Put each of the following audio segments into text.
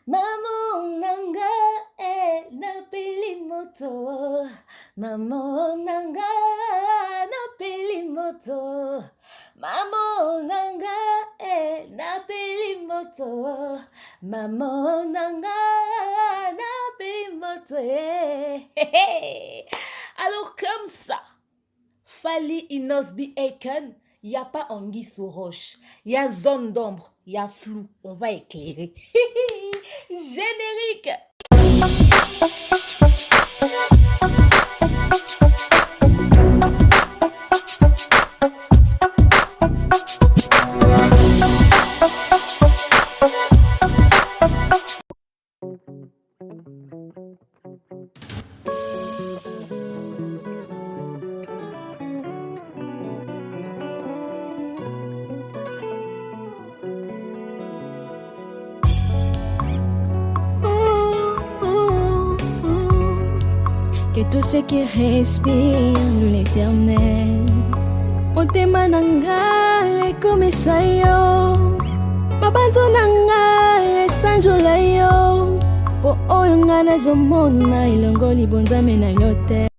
Maman nanga napeli moto. Maman nanga napeli moto. Maman nanga napeli moto. Maman nanga napeli moto. Alors comme ça, Fally Inosbi Eken, il n'y a pas anguille sous roche. Il y a zone d'ombre, il y a flou. On va éclairer. Générique. Que tout ce qui respire l'éternel motema nanga ekomisa yo mabanzo nanga esanjola yo po oyo nga nazomona elongo libonzame na yo te.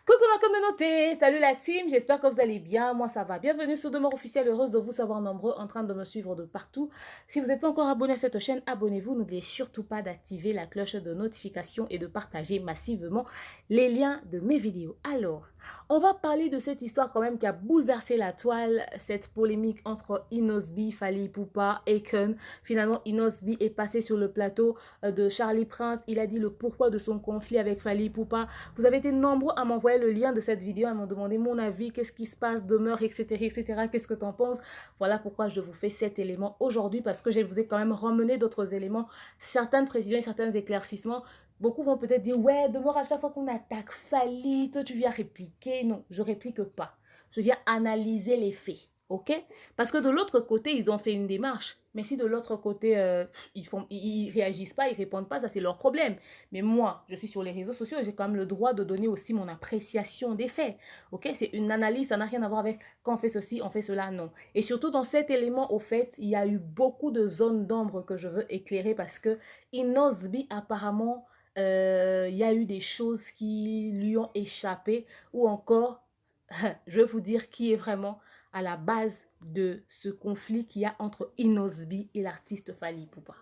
Coucou ma communauté, salut la team, j'espère que vous allez bien, moi ça va. Bienvenue sur Demeure Officielle, heureuse de vous savoir nombreux en train de me suivre de partout. Si vous n'êtes pas encore abonné à cette chaîne, abonnez-vous, n'oubliez surtout pas d'activer la cloche de notification et de partager massivement les liens de mes vidéos. Alors, on va parler de cette histoire quand même qui a bouleversé la toile, cette polémique entre Inosbi, Fally Ipupa, Eken. Finalement, Inosbi est passé sur le plateau de Charlie Prince, il a dit le pourquoi de son conflit avec Fally Ipupa. Vous avez été nombreux à m'envoyer le lien de cette vidéo, à me demander mon avis, qu'est-ce qui se passe, Demeure, etc., etc., qu'est-ce que tu en penses? Voilà pourquoi je vous fais cet élément aujourd'hui, parce que je vous ai quand même ramené d'autres éléments, certaines précisions et certains éclaircissements. Beaucoup vont peut-être dire, ouais, Demeure, à chaque fois qu'on attaque Fally, toi tu viens répliquer. Non, je réplique pas. Je viens analyser les faits. Ok? Parce que de l'autre côté, ils ont fait une démarche. Mais si de l'autre côté, ils réagissent pas, ils répondent pas, ça c'est leur problème. Mais moi, je suis sur les réseaux sociaux et j'ai quand même le droit de donner aussi mon appréciation des faits. Ok? C'est une analyse, ça n'a rien à voir avec quand on fait ceci, on fait cela, non. Et surtout dans cet élément, au fait, il y a eu beaucoup de zones d'ombre que je veux éclairer parce que Inosbi, apparemment, il y a eu des choses qui lui ont échappé ou encore, je vais vous dire qui est vraiment à la base de ce conflit qu'il y a entre Inosbi et l'artiste Fally Ipupa.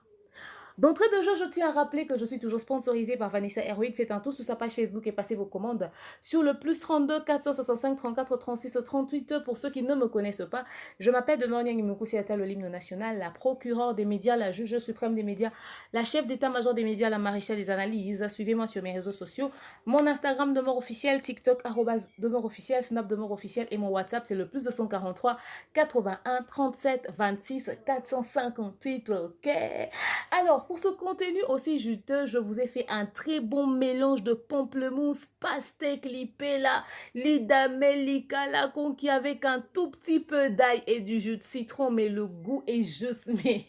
D'entrée de jeu, je tiens à rappeler que je suis toujours sponsorisée par Vanessa Heroic. Faites un tour sur sa page Facebook et passez vos commandes sur le plus 32 465 34 36 38. Pour ceux qui ne me connaissent pas, je m'appelle Demeure Nyangimoukou Siata, le l'hymne national, la procureure des médias, la juge suprême des médias, la chef d'état-major des médias, la maréchale des analyses. Suivez-moi sur mes réseaux sociaux. Mon Instagram Demeure Officiel, TikTok Demeure Officiel, Snap Demeure Officiel et mon WhatsApp c'est le plus 243 81 37 26 458. Ok. Alors, pour ce contenu aussi juteux, je vous ai fait un très bon mélange de pamplemousse, pastèque, lipella, lidamel, likala, conquis avec un tout petit peu d'ail et du jus de citron, mais le goût est juste mais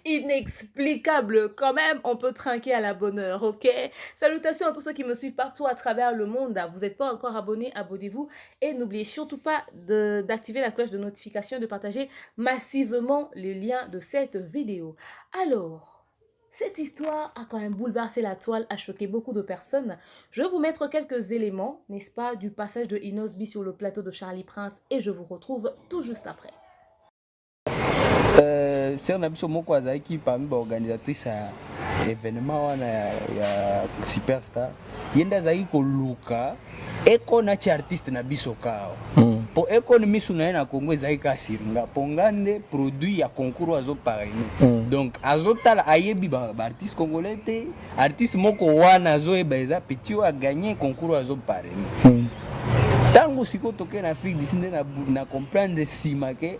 inexplicable quand même. On peut trinquer à la bonne heure, ok? Salutations à tous ceux qui me suivent partout à travers le monde. Vous n'êtes pas encore abonnés, abonnez-vous. Et n'oubliez surtout pas d'activer la cloche de notification, de partager massivement les liens de cette vidéo. Alors, cette histoire a quand même bouleversé la toile, a choqué beaucoup de personnes. Je vais vous mettre quelques éléments, n'est-ce pas, du passage de Inosbi sur le plateau de Charlie Prince et je vous retrouve tout juste après. Sir na biso moko azalaki parmi baorganisatrice ya événement wana ya Superstar, ye nde azalaki koluka eko na ti artiste na biso kao po eko ni misu na ye na Congo ezalaki ka siringa po nga nde produit ya concours azoparraine donc azotala ayebi baartiste congolais te artiste moko wana azoyeba eza petit oyo aganye concours azoparraine ntango sikoyo tokei na Afrique d'ici nde na comprendre nsima ke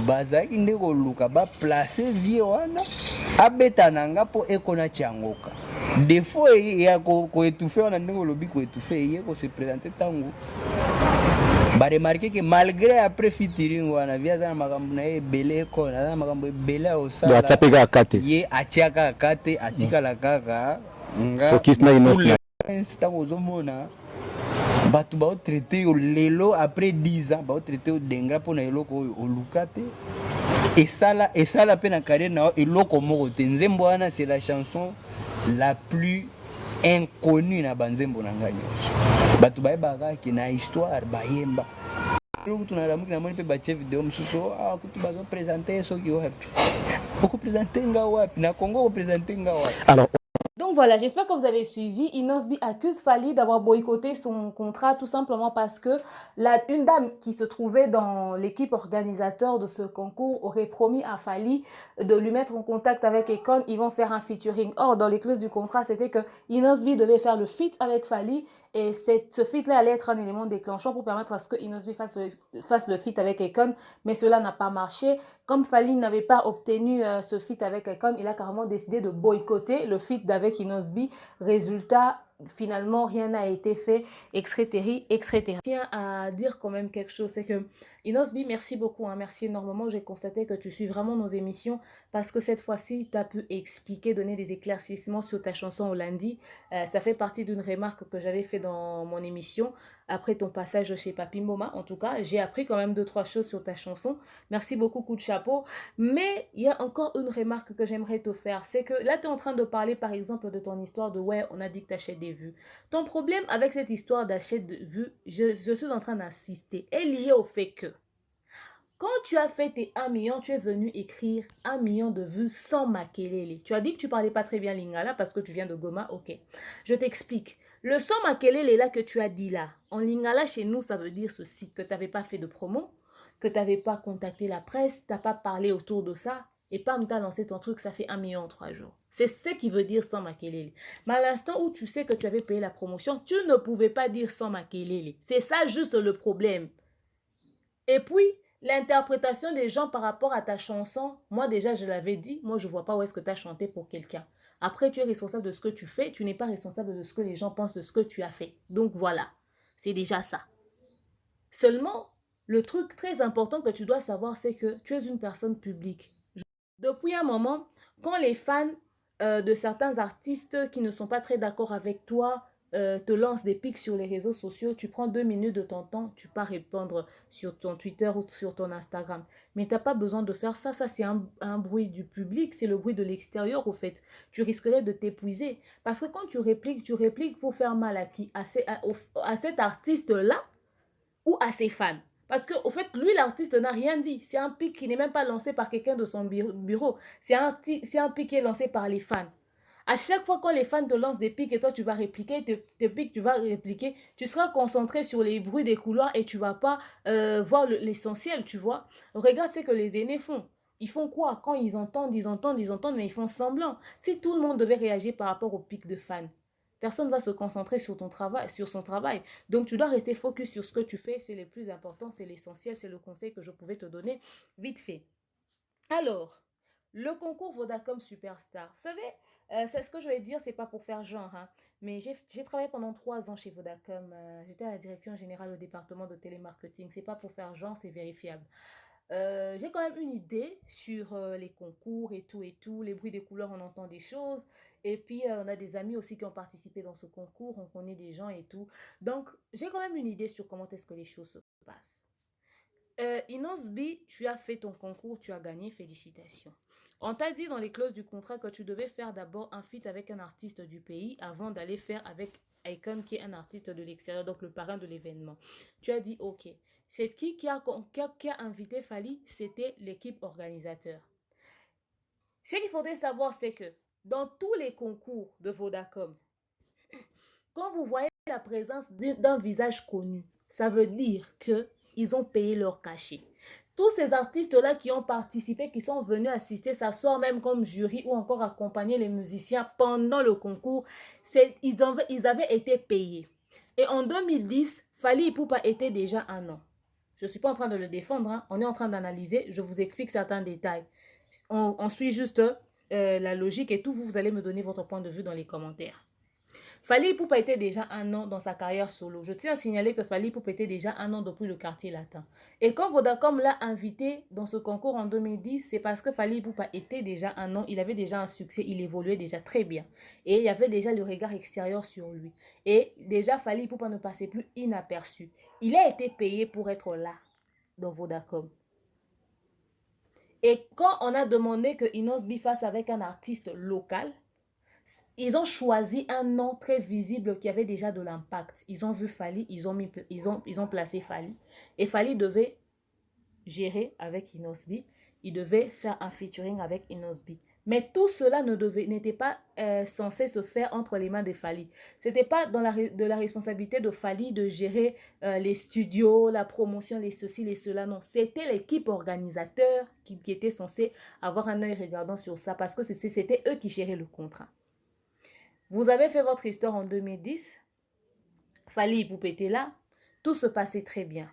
bazalaki nde koluka baplace vie wana abeta na nga mpo ekona tiangoka defo ya koetufe wana ndenge olobi koetufe eye kose présente ntango baremarke ke malgré après featuring wana vie aza na makambo na ye ebele ekona aza na makambo ebele aosala ye atiaka kaka te atikala kaka ntango ozomona bato baotraite yo lelo après 10 ans baotraite yo dengra mpona eloko oyo oluka te Et ça la peine à carrière et l'eau comme Nzembo wana c'est la chanson la plus inconnue na banzembo na ngani. Batu bayeba ki na histoire bayemba. Tunalamuki na moni pe ba chef vidéo msuso kutu bazo présenter so ki wapi. Beaucoup présenter nga wapi na Congo présenter nga wapi. Alors donc voilà, j'espère que vous avez suivi. Inosbi accuse Fally d'avoir boycotté son contrat tout simplement parce que une dame qui se trouvait dans l'équipe organisateur de ce concours aurait promis à Fally de lui mettre en contact avec Akon. Ils vont faire un featuring. Or, dans les clauses du contrat, c'était que Inosbi devait faire le feat avec Fally et ce feat-là allait être un élément déclenchant pour permettre à ce que Inosbi fasse le feat avec Akon, mais cela n'a pas marché. Comme Fally n'avait pas obtenu ce feat avec Akon, il a carrément décidé de boycotter le feat avec Inosbi. Résultat, finalement, rien n'a été fait, etc., etc. Je tiens à dire quand même quelque chose, c'est que Inosbi, merci beaucoup, hein, merci énormément. J'ai constaté que tu suis vraiment nos émissions parce que cette fois-ci, tu as pu expliquer, donner des éclaircissements sur ta chanson au lundi. Ça fait partie d'une remarque que j'avais fait dans mon émission après ton passage chez Papi Mboma. En tout cas, j'ai appris quand même 2-3 choses sur ta chanson. Merci beaucoup, coup de chapeau. Mais il y a encore une remarque que j'aimerais te faire. C'est que là, tu es en train de parler, par exemple, de ton histoire de « ouais, on a dit que tu achètes des vues ». Ton problème avec cette histoire d'achat de vues, je suis en train d'insister, est lié au fait que quand tu as fait tes 1 million, tu es venu écrire 1 million de vues sans makelele. Tu as dit que tu parlais pas très bien lingala parce que tu viens de Goma. Ok, je t'explique. Le sans makelele là que tu as dit là, en lingala chez nous, ça veut dire ceci, que tu n'avais pas fait de promo, que tu n'avais pas contacté la presse, tu n'as pas parlé autour de ça, et pam, tu as lancé ton truc, ça fait 1 million en 3 jours. C'est ce qui veut dire sans makelele. Mais à l'instant où tu sais que tu avais payé la promotion, tu ne pouvais pas dire sans makelele. C'est ça juste le problème. Et puis, l'interprétation des gens par rapport à ta chanson, moi déjà je l'avais dit, moi je ne vois pas où est-ce que tu as chanté pour quelqu'un. Après, tu es responsable de ce que tu fais, tu n'es pas responsable de ce que les gens pensent de ce que tu as fait. Donc voilà, c'est déjà ça. Seulement, le truc très important que tu dois savoir, c'est que tu es une personne publique. Depuis un moment, quand les fans de certains artistes qui ne sont pas très d'accord avec toi te lancent des pics sur les réseaux sociaux, tu prends 2 minutes de ton temps, tu peux répondre sur ton Twitter ou sur ton Instagram. Mais tu n'as pas besoin de faire ça. Ça, c'est un bruit du public, c'est le bruit de l'extérieur, au fait. Tu risquerais de t'épuiser. Parce que quand tu répliques pour faire mal à qui? À cet artiste-là ou à ses fans. Parce qu'au fait, lui, l'artiste n'a rien dit. C'est un pic qui n'est même pas lancé par quelqu'un de son bureau. C'est un pic qui est lancé par les fans. À chaque fois quand les fans te lancent des pics et toi tu vas répliquer, tes pics tu vas répliquer, tu seras concentré sur les bruits des couloirs et tu vas pas voir l'essentiel, tu vois. Regarde ce que les aînés font. Ils font quoi? Quand ils entendent, mais ils font semblant. Si tout le monde devait réagir par rapport aux pics de fans, personne ne va se concentrer sur ton travail, sur son travail. Donc, tu dois rester focus sur ce que tu fais. C'est le plus important, c'est l'essentiel, c'est le conseil que je pouvais te donner vite fait. Alors, le concours Vodacom Superstar. Vous savez, c'est ce que je vais dire, c'est pas pour faire genre, hein, mais j'ai travaillé pendant 3 ans chez Vodacom. J'étais à la direction générale au département de télémarketing. C'est pas pour faire genre, c'est vérifiable. J'ai quand même une idée sur les concours et tout, les bruits des couleurs, on entend des choses. Et puis, on a des amis aussi qui ont participé dans ce concours, on connaît des gens et tout. Donc, j'ai quand même une idée sur comment est-ce que les choses se passent. Inosbi, tu as fait ton concours, tu as gagné, félicitations. On t'a dit dans les clauses du contrat que tu devais faire d'abord un feat avec un artiste du pays avant d'aller faire avec Akon qui est un artiste de l'extérieur, donc le parrain de l'événement. Tu as dit ok. C'est qui a invité Fally? C'était l'équipe organisateur. Ce qu'il faudrait savoir, c'est que dans tous les concours de Vodacom, quand vous voyez la présence d'un visage connu, ça veut dire qu'ils ont payé leur cachet. Tous ces artistes-là qui ont participé, qui sont venus assister, s'asseoir même comme jury ou encore accompagner les musiciens pendant le concours, ils avaient été payés. Et en 2010, Fally Ipupa était déjà un an. Je ne suis pas en train de le défendre, hein. On est en train d'analyser, je vous explique certains détails. On suit juste la logique et tout, vous allez me donner votre point de vue dans les commentaires. Fally Ipupa était déjà un an dans sa carrière solo. Je tiens à signaler que Fally Ipupa était déjà un an depuis le quartier latin. Et quand Vodacom l'a invité dans ce concours en 2010, c'est parce que Fally Ipupa était déjà un an, il avait déjà un succès, il évoluait déjà très bien. Et il y avait déjà le regard extérieur sur lui. Et déjà Fally Ipupa ne passait plus inaperçu. Il a été payé pour être là, dans Vodacom. Et quand on a demandé que Inosbi fasse avec un artiste local, ils ont choisi un nom très visible qui avait déjà de l'impact. Ils ont vu Fally, ils ont placé Fally. Et Fally devait gérer avec Inosbi. Il devait faire un featuring avec Inosbi. Mais tout cela n'était pas censé se faire entre les mains de Fally. Ce n'était pas de la responsabilité de Fally de gérer les studios, la promotion, les ceci, les cela. Non, c'était l'équipe organisateur qui était censée avoir un œil regardant sur ça parce que c'était eux qui géraient le contrat. Vous avez fait votre histoire en 2010. Fally Ipupa était là. Tout se passait très bien.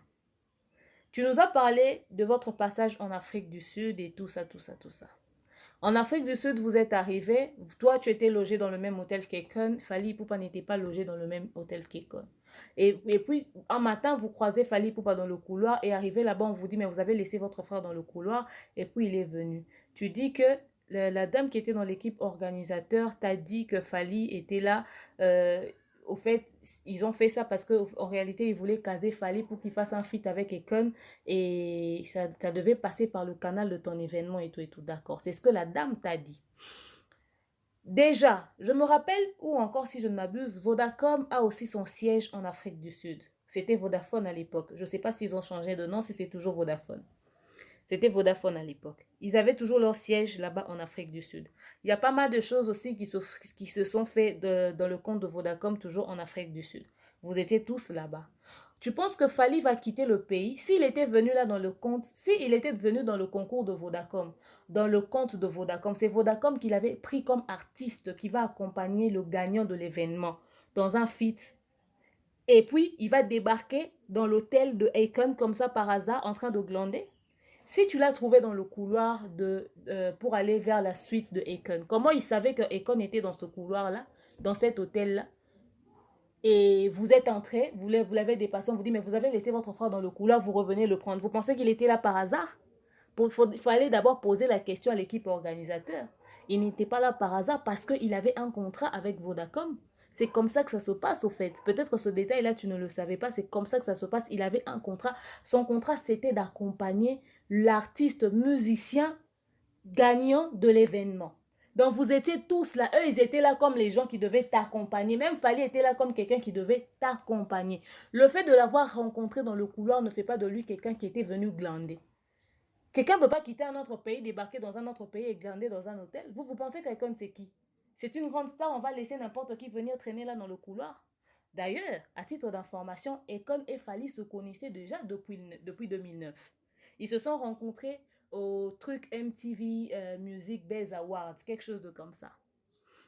Tu nous as parlé de votre passage en Afrique du Sud et tout ça, tout ça, tout ça. En Afrique du Sud, vous êtes arrivé. Toi, tu étais logé dans le même hôtel qu'Ekon. Fally Ipupa n'était pas logé dans le même hôtel qu'Ekon. Et puis, un matin, vous croisez Fally Ipupa dans le couloir et arrivé là-bas, on vous dit, mais vous avez laissé votre frère dans le couloir. Et puis, il est venu. Tu dis que la dame qui était dans l'équipe organisateur t'a dit que Fally était là. Au fait, ils ont fait ça parce qu'en réalité, ils voulaient caser Fally pour qu'il fasse un feat avec Ekon et ça devait passer par le canal de ton événement et tout, d'accord. C'est ce que la dame t'a dit. Déjà, je me rappelle, ou encore si je ne m'abuse, Vodacom a aussi son siège en Afrique du Sud. C'était Vodafone à l'époque. Je ne sais pas s'ils ont changé de nom, si c'est toujours Vodafone. C'était Vodafone à l'époque. Ils avaient toujours leur siège là-bas en Afrique du Sud. Il y a pas mal de choses aussi qui se sont faites dans le compte de Vodacom, toujours en Afrique du Sud. Vous étiez tous là-bas. Tu penses que Fally va quitter le pays s'il était venu là dans le compte, s'il était venu dans le concours de Vodacom, dans le compte de Vodacom, c'est Vodacom qu'il avait pris comme artiste qui va accompagner le gagnant de l'événement dans un feat. Et puis, il va débarquer dans l'hôtel de Akon comme ça par hasard en train de glander. Si tu l'as trouvé dans le couloir pour aller vers la suite de Akon, comment il savait que Akon était dans ce couloir-là, dans cet hôtel-là? Et vous êtes entré, vous l'avez dépassé, on vous dit, mais vous avez laissé votre frère dans le couloir, vous revenez le prendre. Vous pensez qu'il était là par hasard? Il fallait d'abord poser la question à l'équipe organisateur. Il n'était pas là par hasard parce qu'il avait un contrat avec Vodacom. C'est comme ça que ça se passe au fait. Peut-être que ce détail-là, tu ne le savais pas. C'est comme ça que ça se passe. Il avait un contrat. Son contrat, c'était d'accompagner l'artiste musicien gagnant de l'événement. Donc, vous étiez tous là. Eux, ils étaient là comme les gens qui devaient t'accompagner. Même Fally était là comme quelqu'un qui devait t'accompagner. Le fait de l'avoir rencontré dans le couloir ne fait pas de lui quelqu'un qui était venu glander. Quelqu'un ne peut pas quitter un autre pays, débarquer dans un autre pays et glander dans un hôtel. Vous pensez quelqu'un c'est qui? C'est une grande star, on va laisser n'importe qui venir traîner là dans le couloir. D'ailleurs, à titre d'information, Akon et Fally se connaissaient déjà depuis 2009. Ils se sont rencontrés au truc MTV Music Base Awards, quelque chose de comme ça.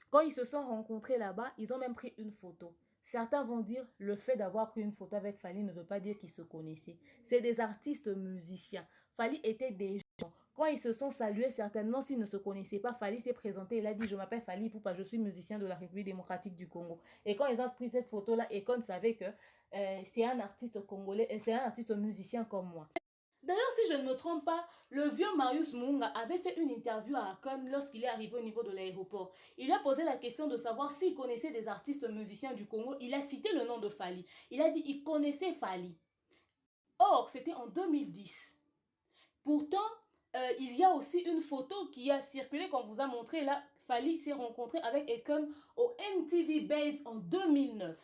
Quand ils se sont rencontrés là-bas, ils ont même pris une photo. Certains vont dire le fait d'avoir pris une photo avec Fally ne veut pas dire qu'ils se connaissaient. C'est des artistes musiciens. Fally était des gens. Quand ils se sont salués, certainement, s'ils ne se connaissaient pas, Fally s'est présenté. Il a dit, je m'appelle Fally Ipupa, je suis musicien de la République démocratique du Congo. Et quand ils ont pris cette photo-là, Akon savait que c'est un artiste congolais, c'est un artiste musicien comme moi. D'ailleurs, si je ne me trompe pas, le vieux Marius Munga avait fait une interview à Akon lorsqu'il est arrivé au niveau de l'aéroport. Il a posé la question de savoir s'il connaissait des artistes musiciens du Congo. Il a cité le nom de Fally. Il a dit qu'il connaissait Fally. Or, c'était en 2010. Pourtant, il y a aussi une photo qui a circulé qu'on vous a montré là. Fally s'est rencontré avec Akon au MTV Base en 2009.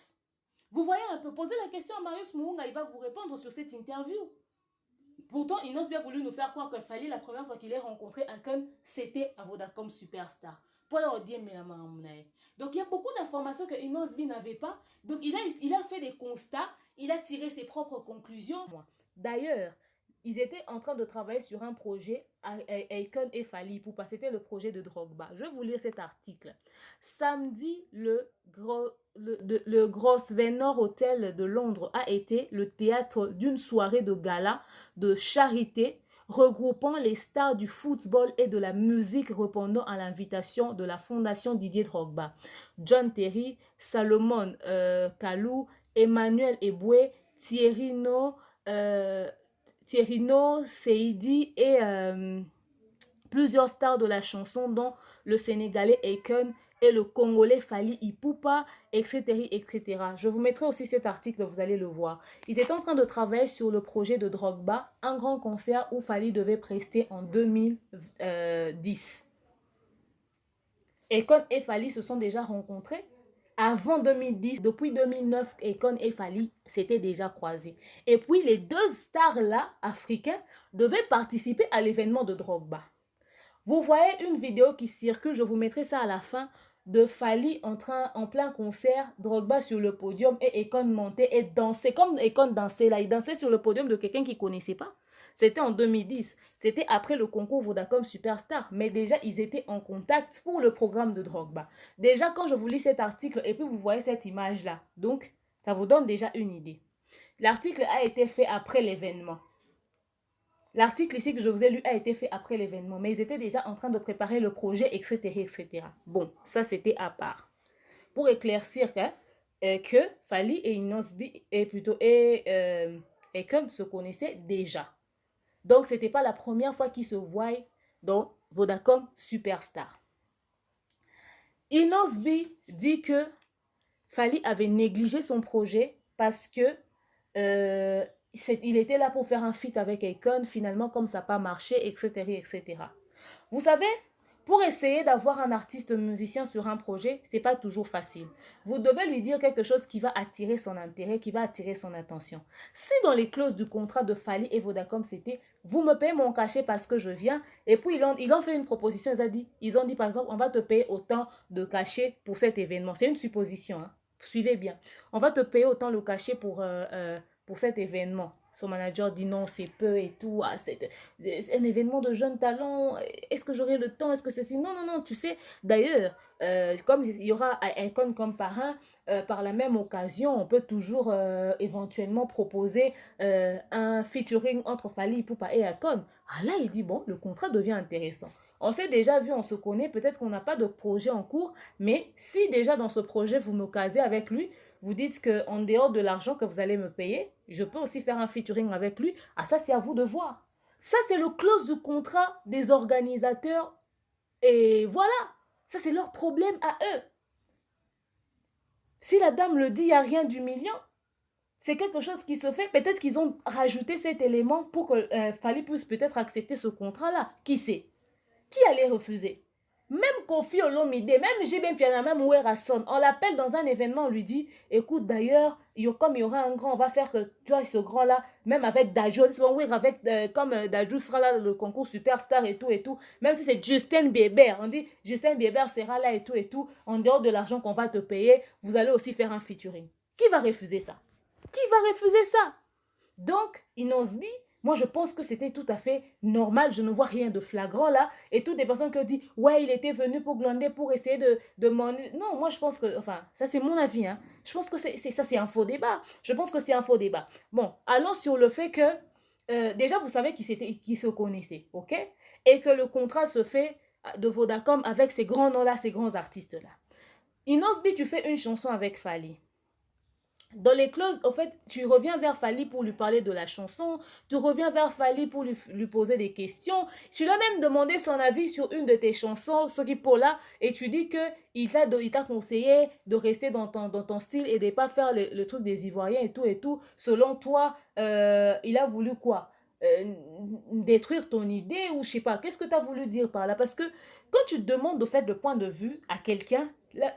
Vous voyez un peu, posez la question à Marius Munga, il va vous répondre sur cette interview. Pourtant, Inosbi a voulu nous faire croire qu'il fallait la première fois qu'il ait rencontré Akon, c'était à Vodacom Superstar. Donc, il y a beaucoup d'informations que Inosbi n'avait pas. Donc, il a fait des constats, il a tiré ses propres conclusions. D'ailleurs, ils étaient en train de travailler sur un projet, Akon et Fally Ipupa. C'était le projet de Drogba. Je vais vous lire cet article. Samedi, le Grosvenor Hotel de Londres a été le théâtre d'une soirée de gala de charité regroupant les stars du football et de la musique répondant à l'invitation de la Fondation Didier Drogba. John Terry, Salomon Kalou, Emmanuel Eboué, Thierry Seidi et plusieurs stars de la chanson dont le Sénégalais Akon et le Congolais Fally Ipupa, etc., etc. Je vous mettrai aussi cet article, vous allez le voir. Il était en train de travailler sur le projet de Drogba, un grand concert où Fally devait prester en 2010. Akon et Fally se sont déjà rencontrés avant 2010. Depuis 2009, Akon et Fally s'étaient déjà croisés. Et puis, les deux stars-là, africains, devaient participer à l'événement de Drogba. Vous voyez une vidéo qui circule, je vous mettrai ça à la fin, de Fally en plein concert, Drogba sur le podium et Akon montait et dansait. Comme Akon dansait là, il dansait sur le podium de quelqu'un qu'il ne connaissait pas. C'était en 2010. C'était après le concours Vodacom Superstar. Mais déjà, ils étaient en contact pour le programme de Drogba. Déjà, quand je vous lis cet article et puis vous voyez cette image-là, donc, ça vous donne déjà une idée. L'article a été fait après l'événement. L'article ici que je vous ai lu a été fait après l'événement, mais ils étaient déjà en train de préparer le projet, etc., etc. Bon, ça c'était à part. Pour éclaircir que Fally et Inosbi, Akon se connaissaient déjà. Donc, ce n'était pas la première fois qu'ils se voient dans Vodacom Superstar. Inosbi dit que Fally avait négligé son projet parce que il était là pour faire un feat avec Akon, finalement, comme ça n'a pas marché, etc., etc. Vous savez, pour essayer d'avoir un artiste musicien sur un projet, ce n'est pas toujours facile. Vous devez lui dire quelque chose qui va attirer son intérêt, qui va attirer son attention. Si dans les clauses du contrat de Fally et Vodacom, c'était « vous me payez mon cachet parce que je viens », et puis ils ont fait une proposition, ils ont dit par exemple « on va te payer autant de cachet pour cet événement ». C'est une supposition, hein. Suivez bien. On va te payer autant le cachet pour cet événement. Son manager dit non, c'est peu et tout. Ah, c'est un événement de jeunes talents. Est-ce que j'aurai le temps? Est-ce que c'est si? Non, non, non, tu sais. D'ailleurs, comme il y aura Akon comme parrain, par la même occasion, on peut toujours éventuellement proposer un featuring entre Fally Ipupa et Akon. Ah là, il dit, bon, le contrat devient intéressant. On s'est déjà vu, on se connaît, peut-être qu'on n'a pas de projet en cours, mais si déjà dans ce projet, vous me casez avec lui, vous dites qu'en dehors de l'argent que vous allez me payer, je peux aussi faire un featuring avec lui. Ah, ça, c'est à vous de voir. Ça, c'est le clause du contrat des organisateurs. Et voilà, ça, c'est leur problème à eux. Si la dame le dit, il n'y a rien d'humiliant. C'est quelque chose qui se fait. Peut-être qu'ils ont rajouté cet élément pour que Fally puisse peut-être accepter ce contrat-là. Qui sait? Qui allait refuser? Même Koffi Olomide, même J.B. Piana, même Werrason, on l'appelle dans un événement, on lui dit, écoute d'ailleurs, comme il y aura un grand, on va faire que, tu vois, ce grand-là, même avec Dadju, comme Dadju sera là, le concours Superstar et tout, même si c'est Justin Bieber, on dit, Justin Bieber sera là et tout, en dehors de l'argent qu'on va te payer, vous allez aussi faire un featuring. Qui va refuser ça? Qui va refuser ça? Donc, Inosbi, moi je pense que c'était tout à fait normal, je ne vois rien de flagrant là, et toutes les personnes qui disent, ouais, il était venu pour glander, pour essayer de demander. Non, moi je pense que, enfin, ça c'est mon avis, hein. Je pense que ça c'est un faux débat. Je pense que c'est un faux débat. Bon, allons sur le fait que, déjà vous savez qu'ils se connaissaient, ok? Et que le contrat se fait de Vodacom avec ces grands noms-là, ces grands artistes-là. Inosbi, tu fais une chanson avec Fally. Dans les clauses, en fait, tu reviens vers Fally pour lui parler de la chanson, tu reviens vers Fally pour lui poser des questions. Tu lui as même demandé son avis sur une de tes chansons, ce qui pour là, et tu dis qu'il t'a conseillé de rester dans ton style et de ne pas faire le truc des Ivoiriens et tout. Selon toi, il a voulu quoi? Détruire ton idée ou je sais pas. Qu'est-ce que tu as voulu dire par là? Parce que quand tu demandes au fait le point de vue à quelqu'un,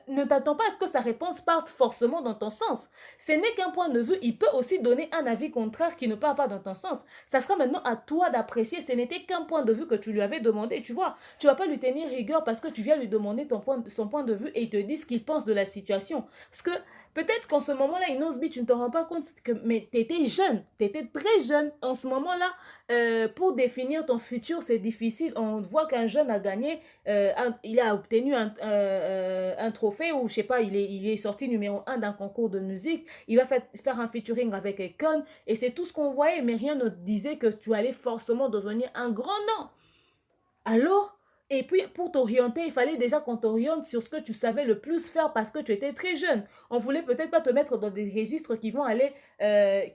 ne t'attends pas à ce que sa réponse parte forcément dans ton sens. Ce n'est qu'un point de vue, il peut aussi donner un avis contraire qui ne part pas dans ton sens. Ça sera maintenant à toi d'apprécier, ce n'était qu'un point de vue que tu lui avais demandé, tu vois. Tu ne vas pas lui tenir rigueur parce que tu viens lui demander son point de vue et il te dit ce qu'il pense de la situation. Parce que peut-être qu'en ce moment-là, Inosbi, tu ne te rends pas compte mais tu étais jeune, tu étais très jeune. En ce moment-là, pour définir ton futur, c'est difficile. On voit qu'un jeune a gagné, il a obtenu un trophée ou je sais pas, il est sorti numéro 1 d'un concours de musique. Il va faire un featuring avec Akon et c'est tout ce qu'on voyait, mais rien ne disait que tu allais forcément devenir un grand nom. Alors, Et puis, pour t'orienter, il fallait déjà qu'on t'oriente sur ce que tu savais le plus faire parce que tu étais très jeune. On voulait peut-être pas te mettre dans des registres qui vont aller,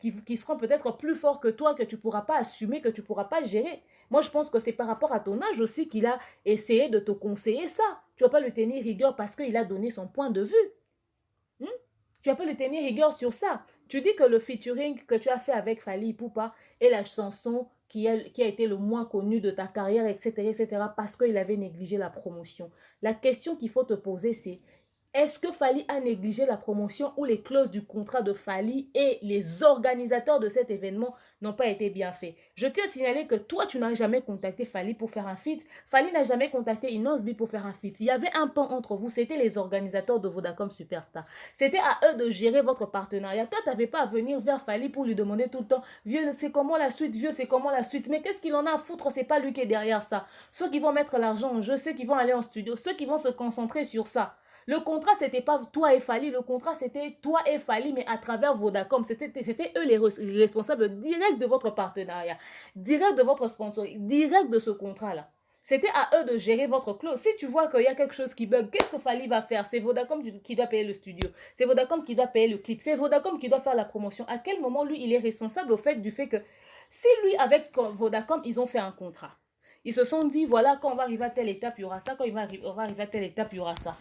qui seront peut-être plus forts que toi, que tu pourras pas assumer, que tu pourras pas gérer. Moi, je pense que c'est par rapport à ton âge aussi qu'il a essayé de te conseiller ça. Tu vas pas le tenir rigueur parce qu'il a donné son point de vue. Hmm? Tu vas pas le tenir rigueur sur ça. Tu dis que le featuring que tu as fait avec Fally Ipupa est la chanson qui a été le moins connue de ta carrière, etc., parce qu'il avait négligé la promotion. La question qu'il faut te poser, c'est est-ce que Fally a négligé la promotion ou les clauses du contrat de Fally et les organisateurs de cet événement n'ont pas été bien faits? Je tiens à signaler que toi, tu n'as jamais contacté Fally pour faire un feat. Fally n'a jamais contacté Inosbi pour faire un feat. Il y avait un pan entre vous, c'était les organisateurs de Vodacom Superstar. C'était à eux de gérer votre partenariat. Toi, tu n'avais pas à venir vers Fally pour lui demander tout le temps, vieux, c'est comment la suite, vieux, c'est comment la suite. Mais qu'est-ce qu'il en a à foutre? C'est pas lui qui est derrière ça. Ceux qui vont mettre l'argent en jeu, ceux qui vont aller en studio, ceux qui vont se concentrer sur ça. Le contrat, c'était pas toi et Fally, le contrat, c'était toi et Fally, mais à travers Vodacom. C'était eux les responsables directs de votre partenariat, direct de votre sponsor, direct de ce contrat-là. C'était à eux de gérer votre clause. Si tu vois qu'il y a quelque chose qui bug, qu'est-ce que Fally va faire? C'est Vodacom qui doit payer le studio. C'est Vodacom qui doit payer le clip. C'est Vodacom qui doit faire la promotion. À quel moment, lui, il est responsable au fait du fait que si lui, avec Vodacom, ils ont fait un contrat. Ils se sont dit, voilà, quand on va arriver à telle étape, il y aura ça. Quand on va arriver à telle étape, il y aura ça.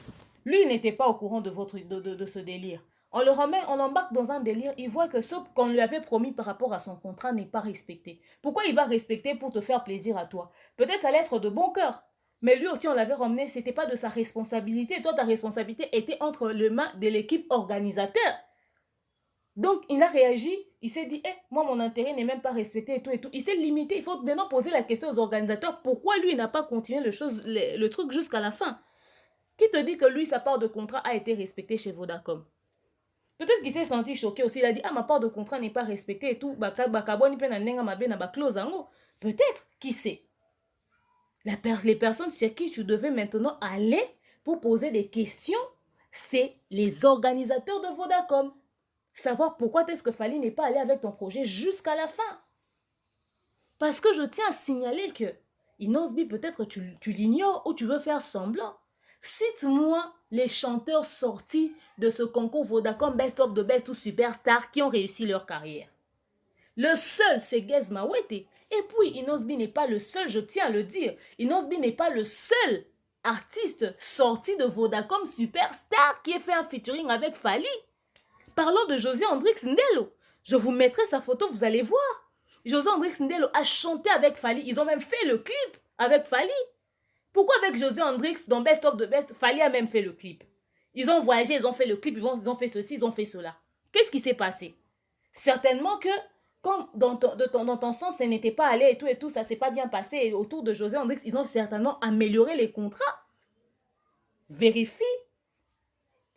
Lui, il n'était pas au courant de ce délire. On l'embarque dans un délire, il voit que ce qu'on lui avait promis par rapport à son contrat n'est pas respecté. Pourquoi il va respecter pour te faire plaisir à toi? Peut-être ça allait être de bon cœur. Mais lui aussi, on l'avait ramené, ce n'était pas de sa responsabilité. Toi, ta responsabilité était entre les mains de l'équipe organisateur. Donc, il a réagi, il s'est dit, moi, mon intérêt n'est même pas respecté et tout et tout. Il s'est limité. Il faut maintenant poser la question aux organisateurs, pourquoi lui n'a pas continué le truc jusqu'à la fin? Qui te dit que lui, sa part de contrat a été respectée chez Vodacom? Peut-être qu'il s'est senti choqué aussi. Il a dit, ah, ma part de contrat n'est pas respectée et tout. Peut-être, qui sait? Les personnes sur qui tu devais maintenant aller pour poser des questions, c'est les organisateurs de Vodacom. Savoir pourquoi est-ce que Fally n'est pas allé avec ton projet jusqu'à la fin. Parce que je tiens à signaler que Inosbi, peut-être tu l'ignores ou tu veux faire semblant. Cite-moi les chanteurs sortis de ce concours Vodacom Best of the Best ou Superstar qui ont réussi leur carrière. Le seul, c'est Gez Mawete. Et puis, Inosbi n'est pas le seul, je tiens à le dire. Inosbi n'est pas le seul artiste sorti de Vodacom Superstar qui ait fait un featuring avec Fally. Parlons de José Hendrix Ndelo. Je vous mettrai sa photo, vous allez voir. José Hendrix Ndelo a chanté avec Fally. Ils ont même fait le clip avec Fally. Pourquoi avec José Hendrix dans Best of the Best, Fally a même fait le clip? Ils ont voyagé, ils ont fait le clip, ils ont fait ceci, ils ont fait cela. Qu'est-ce qui s'est passé? Certainement que quand dans ton sens, ce n'était pas allé et tout, ça ne s'est pas bien passé. Et autour de José Hendrix, ils ont certainement amélioré les contrats. Vérifie.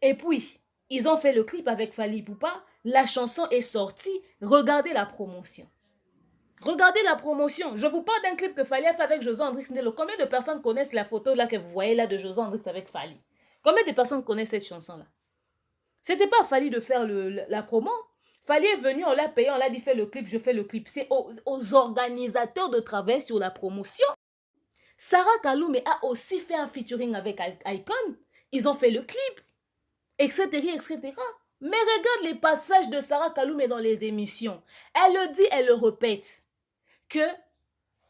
Et puis, ils ont fait le clip avec Fally Ipupa. La chanson est sortie. Regardez la promotion. Regardez la promotion. Je vous parle d'un clip que Fally a fait avec José Hendrix Ndelo. Combien de personnes connaissent la photo là que vous voyez là de José Hendrix avec Fally? Combien de personnes connaissent cette chanson là? C'était pas Fally de faire la promo. Fally est venu, on l'a payé, on l'a dit fais le clip, je fais le clip. C'est aux organisateurs de travailler sur la promotion. Sarah Kaloumé a aussi fait un featuring avec Icon. Ils ont fait le clip, etc., etc. Mais regarde les passages de Sarah Kaloumé dans les émissions. Elle le dit, elle le répète. Que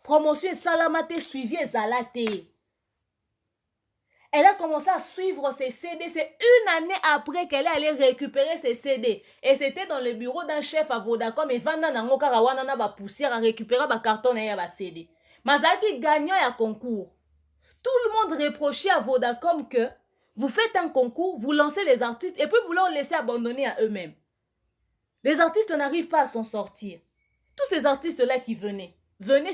promotion Salamate suivi Zalate. Elle a commencé à suivre ses CD. C'est une année après qu'elle est allée récupérer ses CD. Et c'était dans le bureau d'un chef à Vodacom. Et Vanda Nango Karawana na ba poussière à récupérer ba carton et ba CD. Mazaki gagnant à concours. Tout le monde reprochait à Vodacom que vous faites un concours, vous lancez les artistes et puis vous leur laissez abandonner à eux-mêmes. Les artistes n'arrivent pas à s'en sortir. Tous ces artistes-là qui venaient,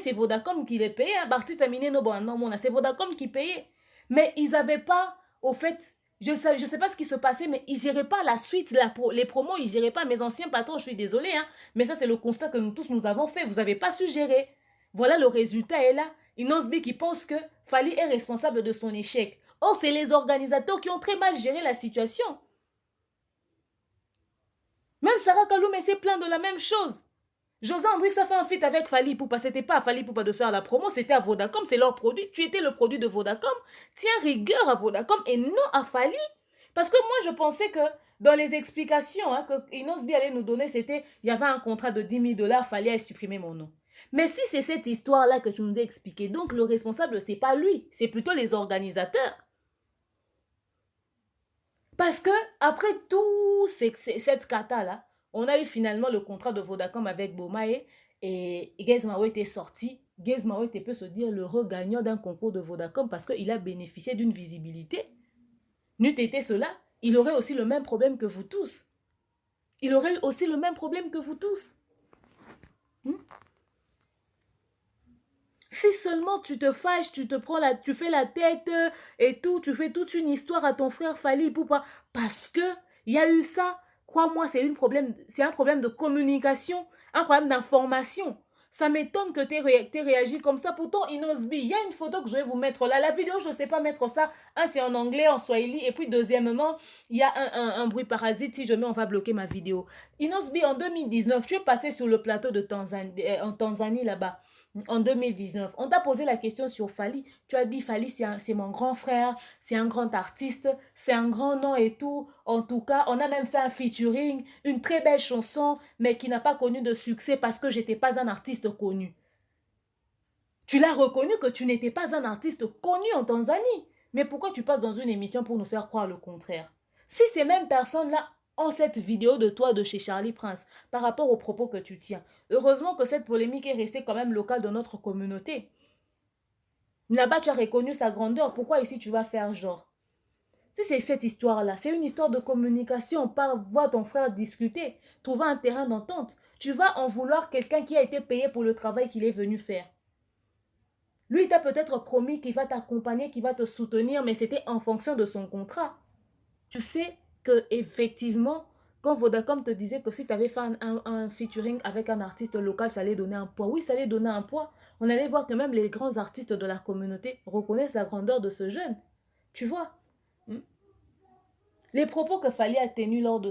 c'est Vodacom qui les payait. Artiste Aminé Noboanomona, c'est Vodacom qui payait. Mais ils n'avaient pas, au fait, je ne sais pas ce qui se passait, mais ils ne géraient pas la suite, les promos, ils ne géraient pas. Mes anciens patrons, je suis désolée, hein, mais ça c'est le constat que nous tous nous avons fait. Vous n'avez pas su gérer. Voilà, le résultat est là. Inosbi qui pense que Fally est responsable de son échec. Or, c'est les organisateurs qui ont très mal géré la situation. Même Sarah Kaloumé s'est plaint de la même chose. José Hendrix a fait un feat avec Fally Ipupa. C'était pas à Fally Ipupa de faire la promo, c'était à Vodacom, c'est leur produit. Tu étais le produit de Vodacom. Tiens rigueur à Vodacom et non à Fally. Parce que moi, je pensais que dans les explications hein, que Inosbi allait nous donner, c'était il y avait un contrat de 10 000 $, fallait supprimer mon nom. Mais si c'est cette histoire-là que tu nous as expliqué, donc le responsable, c'est pas lui, c'est plutôt les organisateurs. Parce que après tout cette cata-là, on a eu finalement le contrat de Vodacom avec Bomae et Gez Mao était sorti. Gez Mao peut se dire le regagnant d'un concours de Vodacom parce qu'il a bénéficié d'une visibilité. N'eût été cela, il aurait aussi le même problème que vous tous. Il aurait aussi le même problème que vous tous. Si seulement tu te fâches, tu fais la tête et tout, tu fais toute une histoire à ton frère Fally Ipupa parce que il y a eu ça. Crois-moi, c'est un problème de communication, un problème d'information. Ça m'étonne que tu aies réagi comme ça. Pourtant, Inosbi, il y a une photo que je vais vous mettre là. La vidéo, je ne sais pas mettre ça. Un, c'est en anglais, en swahili. Et puis, deuxièmement, il y a un bruit parasite. Si je mets, on va bloquer ma vidéo. Inosbi, en 2019, tu es passé sur le plateau de en Tanzanie là-bas. En 2019, on t'a posé la question sur Fally. Tu as dit Fally, c'est mon grand frère, c'est un grand artiste, c'est un grand nom et tout. En tout cas, on a même fait un featuring, une très belle chanson, mais qui n'a pas connu de succès parce que j'étais pas un artiste connu. Tu l'as reconnu que tu n'étais pas un artiste connu en Tanzanie. Mais pourquoi tu passes dans une émission pour nous faire croire le contraire? Si ces mêmes personnes-là ont cette vidéo de toi de chez Charlie Prince par rapport aux propos que tu tiens, heureusement que cette polémique est restée quand même locale dans notre communauté. Là-bas, tu as reconnu sa grandeur. Pourquoi ici, tu vas faire genre? Si c'est cette histoire-là, c'est une histoire de communication. Voir ton frère discuter, trouver un terrain d'entente. Tu vas en vouloir quelqu'un qui a été payé pour le travail qu'il est venu faire. Lui, il t'a peut-être promis qu'il va t'accompagner, qu'il va te soutenir, mais c'était en fonction de son contrat. Tu sais que effectivement, quand Vodacom te disait que si tu avais fait un featuring avec un artiste local, ça allait donner un poids. Oui, ça allait donner un poids. On allait voir que même les grands artistes de la communauté reconnaissent la grandeur de ce jeune. Tu vois? Les propos que Fally a tenus lors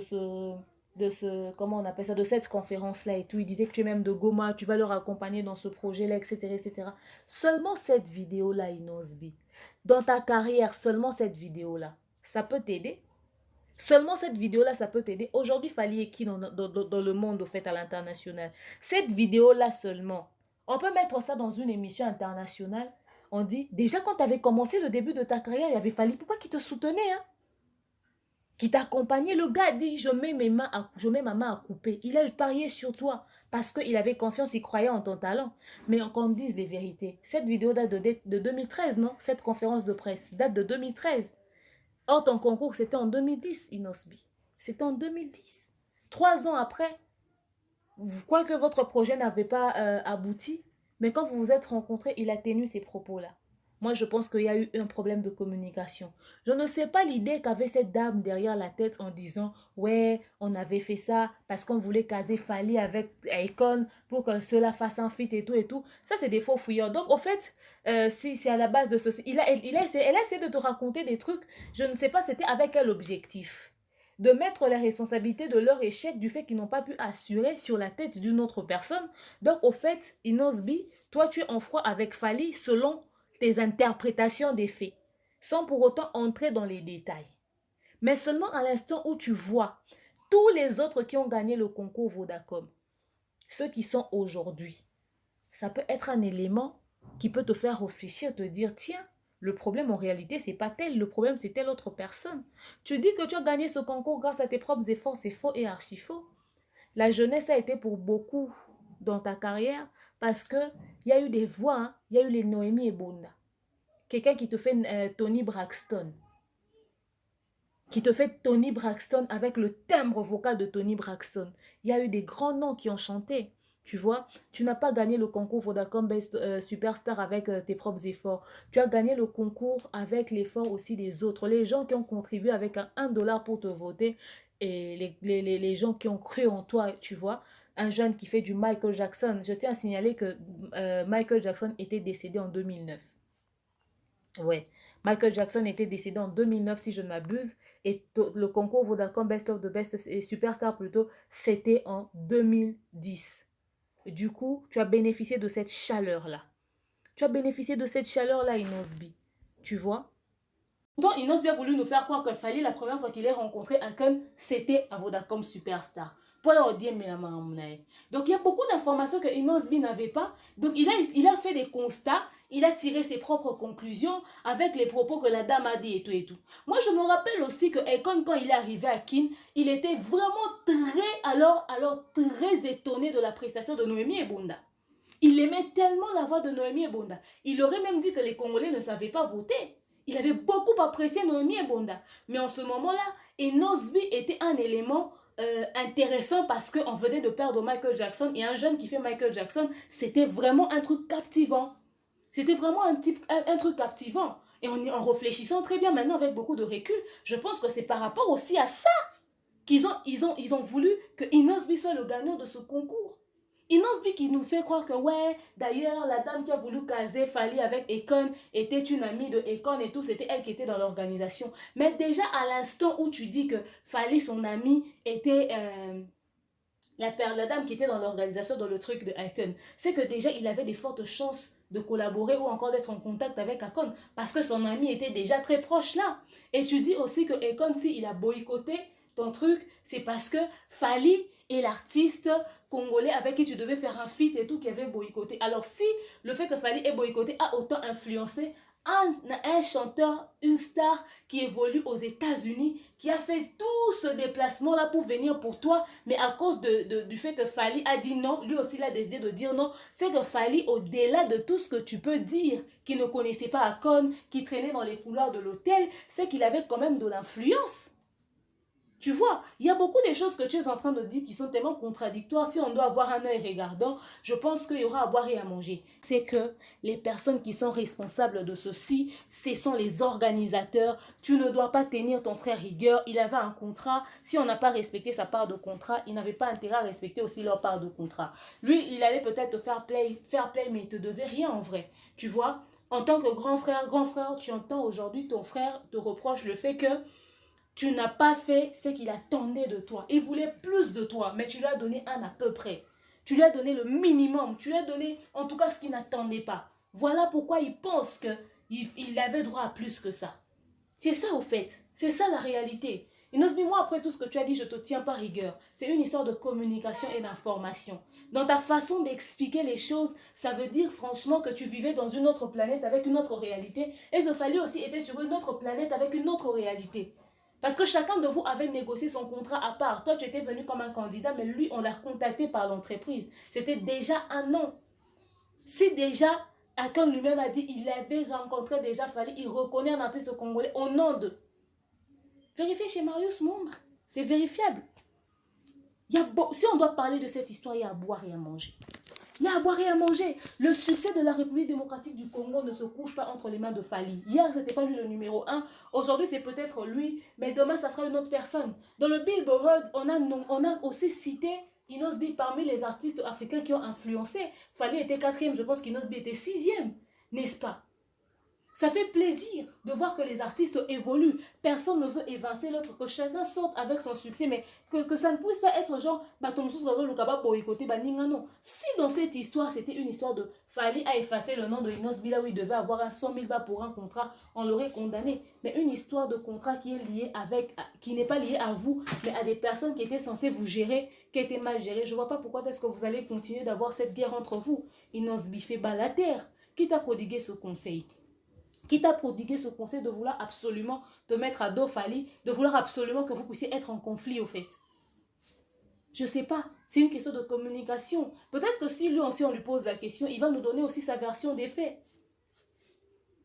comment on appelle ça, de cette conférence-là et tout, il disait que tu es même de Goma, tu vas leur accompagner dans ce projet-là, etc., etc. Seulement cette vidéo-là, Inosbi, dans ta carrière, seulement cette vidéo-là, ça peut t'aider. Seulement cette vidéo-là, ça peut t'aider. Aujourd'hui, Fally est qui dans le monde, au fait, à l'international? Cette vidéo-là seulement. On peut mettre ça dans une émission internationale. On dit, déjà quand tu avais commencé le début de ta carrière, il y avait Fally Ipupa qui te soutenait, hein? Qui t'accompagnait. Le gars dit, je mets ma main à couper. Il a parié sur toi parce qu'il avait confiance, il croyait en ton talent. Mais qu'on dise les vérités. Cette vidéo date de 2013, non? Cette conférence de presse date de 2013. Or, ton concours, c'était en 2010, Inosbi. C'était en 2010. 3 ans après, quoique votre projet n'avait pas abouti, mais quand vous vous êtes rencontrés, il a tenu ces propos-là. Moi, je pense qu'il y a eu un problème de communication. Je ne sais pas l'idée qu'avait cette dame derrière la tête en disant « Ouais, on avait fait ça parce qu'on voulait caser Fally avec Akon pour que cela fasse un feat et tout et tout. » Ça, c'est des faux fouilleurs. Donc, au fait, si c'est à la base de ceci, elle a essayé de te raconter des trucs. Je ne sais pas c'était avec quel objectif. De mettre la responsabilité de leur échec du fait qu'ils n'ont pas pu assurer sur la tête d'une autre personne. Donc, au fait, Inosbi, toi, tu es en froid avec Fally selon tes interprétations des faits, sans pour autant entrer dans les détails. Mais seulement à l'instant où tu vois tous les autres qui ont gagné le concours Vodacom, ceux qui sont aujourd'hui, ça peut être un élément qui peut te faire réfléchir, te dire, tiens, le problème en réalité, c'est pas tel, le problème c'est telle autre personne. Tu dis que tu as gagné ce concours grâce à tes propres efforts, c'est faux et archi faux. La jeunesse a été pour beaucoup dans ta carrière parce qu'il y a eu des voix, hein, il y a eu les Noémie et Bonda. Quelqu'un qui te fait Tony Braxton. Qui te fait Tony Braxton avec le timbre vocal de Tony Braxton. Il y a eu des grands noms qui ont chanté. Tu vois, tu n'as pas gagné le concours Vodacom Best Superstar avec tes propres efforts. Tu as gagné le concours avec l'effort aussi des autres. Les gens qui ont contribué avec un $1 pour te voter et les gens qui ont cru en toi, tu vois. Un jeune qui fait du Michael Jackson. Je tiens à signaler que Michael Jackson était décédé en 2009. Ouais, Michael Jackson était décédé en 2009 si je ne m'abuse et le concours Vodacom Best of the Best et Superstar plutôt, c'était en 2010. Du coup, tu as bénéficié de cette chaleur-là. Tu as bénéficié de cette chaleur-là, Inosbi. Tu vois? Pourtant, Inosbi a voulu nous faire croire qu'il fallait la première fois qu'il ait rencontré Akon, c'était à Vodacom Superstar. Donc, il y a beaucoup d'informations que Inosbi n'avait pas. Donc, il a fait des constats, il a tiré ses propres conclusions avec les propos que la dame a dit et tout et tout. Moi, je me rappelle aussi que Akon, quand il est arrivé à Kin, il était vraiment très étonné de la prestation de Noémie Ebonda. Il aimait tellement la voix de Noémie Ebonda. Il aurait même dit que les Congolais ne savaient pas voter. Il avait beaucoup apprécié Noémie Ebonda. Mais en ce moment-là, Inosbi était un élément intéressant parce qu'on venait de perdre Michael Jackson et un jeune qui fait Michael Jackson, c'était vraiment un truc captivant. C'était vraiment un truc captivant. Et en réfléchissant très bien maintenant avec beaucoup de recul, je pense que c'est par rapport aussi à ça qu'ils ont voulu que Inosbi soit le gagnant de ce concours. Inosbi qui nous fait croire que ouais, d'ailleurs, la dame qui a voulu caser Fally avec Akon était une amie de Akon et tout, c'était elle qui était dans l'organisation. Mais déjà à l'instant où tu dis que Fally, son amie, était la dame qui était dans l'organisation, dans le truc de Akon, c'est que déjà il avait des fortes chances de collaborer ou encore d'être en contact avec Akon parce que son ami était déjà très proche là. Et tu dis aussi que Akon, s'il a boycotté ton truc, c'est parce que Fally est l'artiste congolais avec qui tu devais faire un feat et tout qui avait boycotté. Alors si le fait que Fally ait boycotté a autant influencé un chanteur, une star qui évolue aux États-Unis, qui a fait tout ce déplacement-là pour venir pour toi, mais à cause du fait que Fally a dit non, lui aussi il a décidé de dire non, c'est que Fally, au-delà de tout ce que tu peux dire, qui ne connaissait pas Akon, qui traînait dans les couloirs de l'hôtel, c'est qu'il avait quand même de l'influence. Tu vois, il y a beaucoup de choses que tu es en train de dire qui sont tellement contradictoires. Si on doit avoir un œil regardant, je pense qu'il y aura à boire et à manger. C'est que les personnes qui sont responsables de ceci, ce sont les organisateurs. Tu ne dois pas tenir ton frère rigueur. Il avait un contrat. Si on n'a pas respecté sa part de contrat, il n'avait pas intérêt à respecter aussi leur part de contrat. Lui, il allait peut-être te faire play, mais il te devait rien en vrai. Tu vois, en tant que grand frère, tu entends aujourd'hui ton frère te reproche le fait que tu n'as pas fait ce qu'il attendait de toi. Il voulait plus de toi, mais tu lui as donné un à peu près. Tu lui as donné le minimum. Tu lui as donné, en tout cas, ce qu'il n'attendait pas. Voilà pourquoi il pense qu'il avait droit à plus que ça. C'est ça, au fait. C'est ça, la réalité. Inosbi, moi, après tout ce que tu as dit, je ne te tiens pas rigueur. C'est une histoire de communication et d'information. Dans ta façon d'expliquer les choses, ça veut dire franchement que tu vivais dans une autre planète avec une autre réalité et que Fally aussi était sur une autre planète avec une autre réalité. Parce que chacun de vous avait négocié son contrat à part. Toi, tu étais venu comme un candidat, mais lui, on l'a contacté par l'entreprise. C'était déjà un non. Si déjà, Akon lui-même a dit il avait rencontré déjà Fally, il reconnaît un artiste congolais au nom de. Vérifiez chez Marius Monde. C'est vérifiable. Si on doit parler de cette histoire, il y a à boire et à manger. Il y a à boire et à manger. Le succès de la République démocratique du Congo ne se couche pas entre les mains de Fally. Hier, ce n'était pas lui le numéro 1. Aujourd'hui, c'est peut-être lui. Mais demain, ça sera une autre personne. Dans le Billboard, on a aussi cité Inosbi parmi les artistes africains qui ont influencé. Fally était 4e. Je pense qu'Inosbi était 6e. N'est-ce pas? Ça fait plaisir de voir que les artistes évoluent. Personne ne veut évincer l'autre, que chacun sorte avec son succès, mais que ça ne puisse pas être genre, non. Si dans cette histoire, c'était une histoire de Fally a effacé le nom de Inosbi là où il devait avoir un 100 000 balles pour un contrat, on l'aurait condamné. Mais une histoire de contrat qui est liée qui n'est pas liée à vous, mais à des personnes qui étaient censées vous gérer, qui étaient mal gérées. Je ne vois pas pourquoi est-ce que vous allez continuer d'avoir cette guerre entre vous. Inosbi fait bas la terre. Qui t'a prodigué ce conseil? Qui t'a prodigué ce conseil de vouloir absolument te mettre à dos Fally, de vouloir absolument que vous puissiez être en conflit au fait? Je ne sais pas, c'est une question de communication. Peut-être que si lui aussi on lui pose la question, il va nous donner aussi sa version des faits.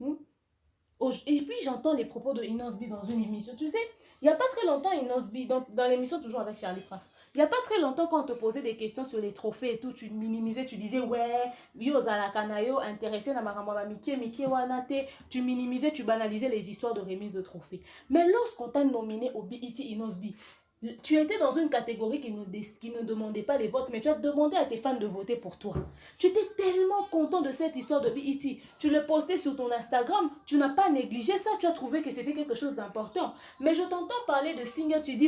Et puis j'entends les propos de Inosbi dans une émission. Tu sais, il n'y a pas très longtemps, Inosbi, dans l'émission toujours avec Charlie Prince, il n'y a pas très longtemps quand on te posait des questions sur les trophées et tout, tu minimisais, tu disais ouais, yo zalakanayo, intéressé na maramama mike wanate, tu minimisais, tu banalisais les histoires de remise de trophées. Mais lorsqu'on t'a nominé au BET Inosbi, tu étais dans une catégorie qui ne demandait pas les votes, mais tu as demandé à tes fans de voter pour toi. Tu étais tellement content de cette histoire de BET. Tu le postais sur ton Instagram, tu n'as pas négligé ça, tu as trouvé que c'était quelque chose d'important. Mais je t'entends parler de single, tu dis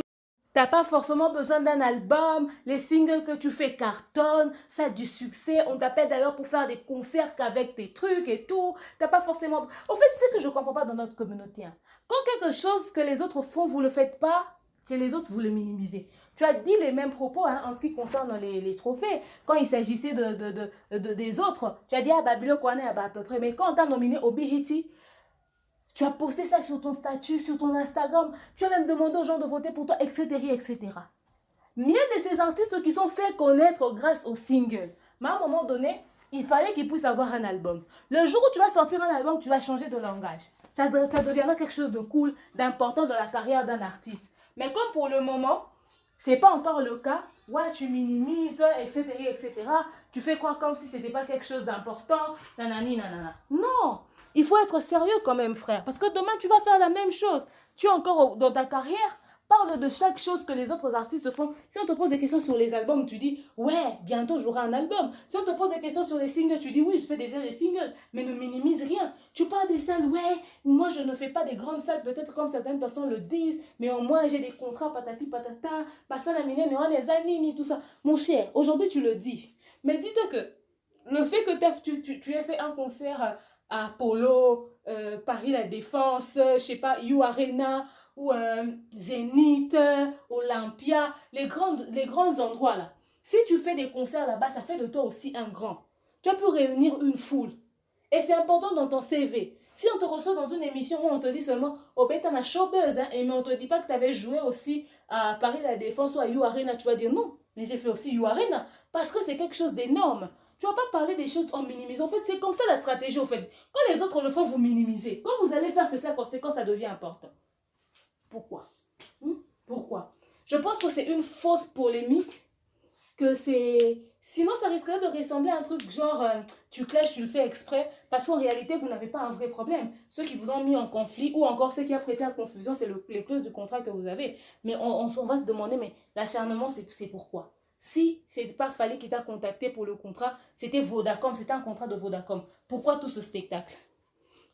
T'as pas forcément besoin d'un album, les singles que tu fais cartonnent, ça a du succès, on t'appelle d'ailleurs pour faire des concerts qu'avec tes trucs et tout. T'as pas forcément... En fait, c'est ce que je comprends pas dans notre communauté. Hein. Quand quelque chose que les autres font, vous le faites pas, chez les autres, vous le minimisez. Tu as dit les mêmes propos hein, en ce qui concerne les trophées. Quand il s'agissait des autres, tu as dit ah, Babylon Kwane à peu près. Mais quand on t'a nominé au BET, tu as posté ça sur ton statut, sur ton Instagram. Tu as même demandé aux gens de voter pour toi, etc., etc. Mais il y a de ces artistes qui sont fait connaître grâce au single. Mais à un moment donné, il fallait qu'ils puissent avoir un album. Le jour où tu vas sortir un album, tu vas changer de langage. Ça deviendra quelque chose de cool, d'important dans la carrière d'un artiste. Mais comme pour le moment, ce n'est pas encore le cas, ouais, tu minimises, etc., etc. Tu fais croire comme si ce n'était pas quelque chose d'important, nanani, nanana. Non! Il faut être sérieux quand même, frère. Parce que demain, tu vas faire la même chose. Tu es encore dans ta carrière. Parle de chaque chose que les autres artistes font. Si on te pose des questions sur les albums, tu dis, ouais, bientôt j'aurai un album. Si on te pose des questions sur les singles, tu dis, oui, je fais déjà les singles. Mais ne minimise rien. Tu parles des salles, ouais, moi je ne fais pas des grandes salles, peut-être comme certaines personnes le disent, mais au moins j'ai des contrats, patati patata, passa la mine, les anini, tout ça. Mon cher, aujourd'hui tu le dis. Mais dis-toi que le fait que tu aies fait un concert à Apollo, Paris La Défense, je sais pas, You Arena ou Zénith, Olympia, les grands endroits là. Si tu fais des concerts là-bas, ça fait de toi aussi un grand. Tu peux réunir une foule. Et c'est important dans ton CV. Si on te reçoit dans une émission où on te dit seulement, oh ben t'en as showbuzz, hein, mais on te dit pas que tu avais joué aussi à Paris La Défense ou à You Arena, tu vas dire non, mais j'ai fait aussi You Arena, parce que c'est quelque chose d'énorme. Tu ne vas pas parler des choses en minimisant. En fait, c'est comme ça la stratégie, en fait. Quand les autres le font, vous minimisez. Quand vous allez faire ces 5 conséquences, ça devient important. Pourquoi? Pourquoi? Je pense que c'est une fausse polémique, que c'est... Sinon, ça risquerait de ressembler à un truc genre, tu clashes, tu le fais exprès, parce qu'en réalité, vous n'avez pas un vrai problème. Ceux qui vous ont mis en conflit, ou encore ceux qui ont prêté à confusion, c'est les clauses du contrat que vous avez. Mais on va se demander, mais l'acharnement, c'est pourquoi? Si ce n'est pas Fally qui t'a contacté pour le contrat, c'était Vodacom, c'était un contrat de Vodacom. Pourquoi tout ce spectacle?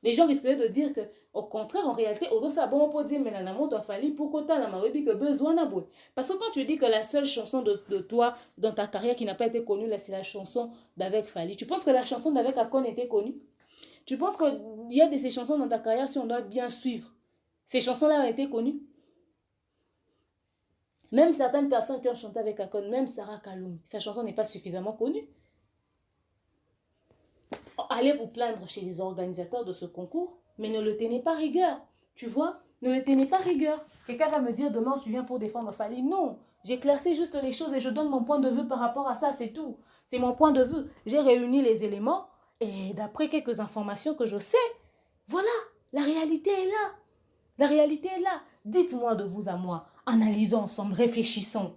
Les gens risqueraient de dire que, au contraire, en réalité, aux autres, bon, on peut dire, mais la namo doit Fally, pourquoi t'as la marobi que besoin d'abou? Parce que quand tu dis que la seule chanson de toi dans ta carrière qui n'a pas été connue, là, c'est la chanson d'Avec Fally. Tu penses que la chanson d'Avec Akon était connue? Tu penses qu'il y a de ces chansons dans ta carrière, si on doit bien suivre, ces chansons-là ont été connues? Même certaines personnes qui ont chanté avec Akon, même Sarah Kaloum, sa chanson n'est pas suffisamment connue. Allez vous plaindre chez les organisateurs de ce concours, mais ne le tenez pas rigueur. Tu vois, ne le tenez pas rigueur. Quelqu'un va me dire demain tu viens pour défendre Fally. Non, j'éclaircis juste les choses et je donne mon point de vue par rapport à ça, c'est tout. C'est mon point de vue. J'ai réuni les éléments et d'après quelques informations que je sais, voilà, la réalité est là. La réalité est là. Dites-moi de vous à moi. Analysons ensemble, réfléchissons.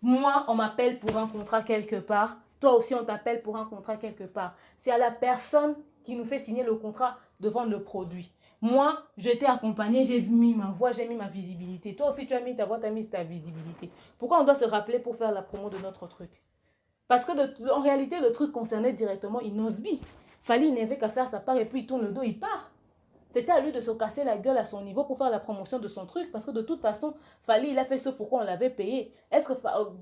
Moi, on m'appelle pour un contrat quelque part. Toi aussi, on t'appelle pour un contrat quelque part. C'est à la personne qui nous fait signer le contrat de vendre le produit. Moi, je t'ai accompagné, j'ai mis ma voix, j'ai mis ma visibilité. Toi aussi, tu as mis ta voix, tu as mis ta visibilité. Pourquoi on doit se rappeler pour faire la promo de notre truc? Parce que en réalité, le truc concernait directement Inosbi. Fally n'avait qu'à faire sa part et puis il tourne le dos, il part. C'était à lui de se casser la gueule à son niveau pour faire la promotion de son truc. Parce que de toute façon, Fally, il a fait ce pourquoi on l'avait payé. Est-ce que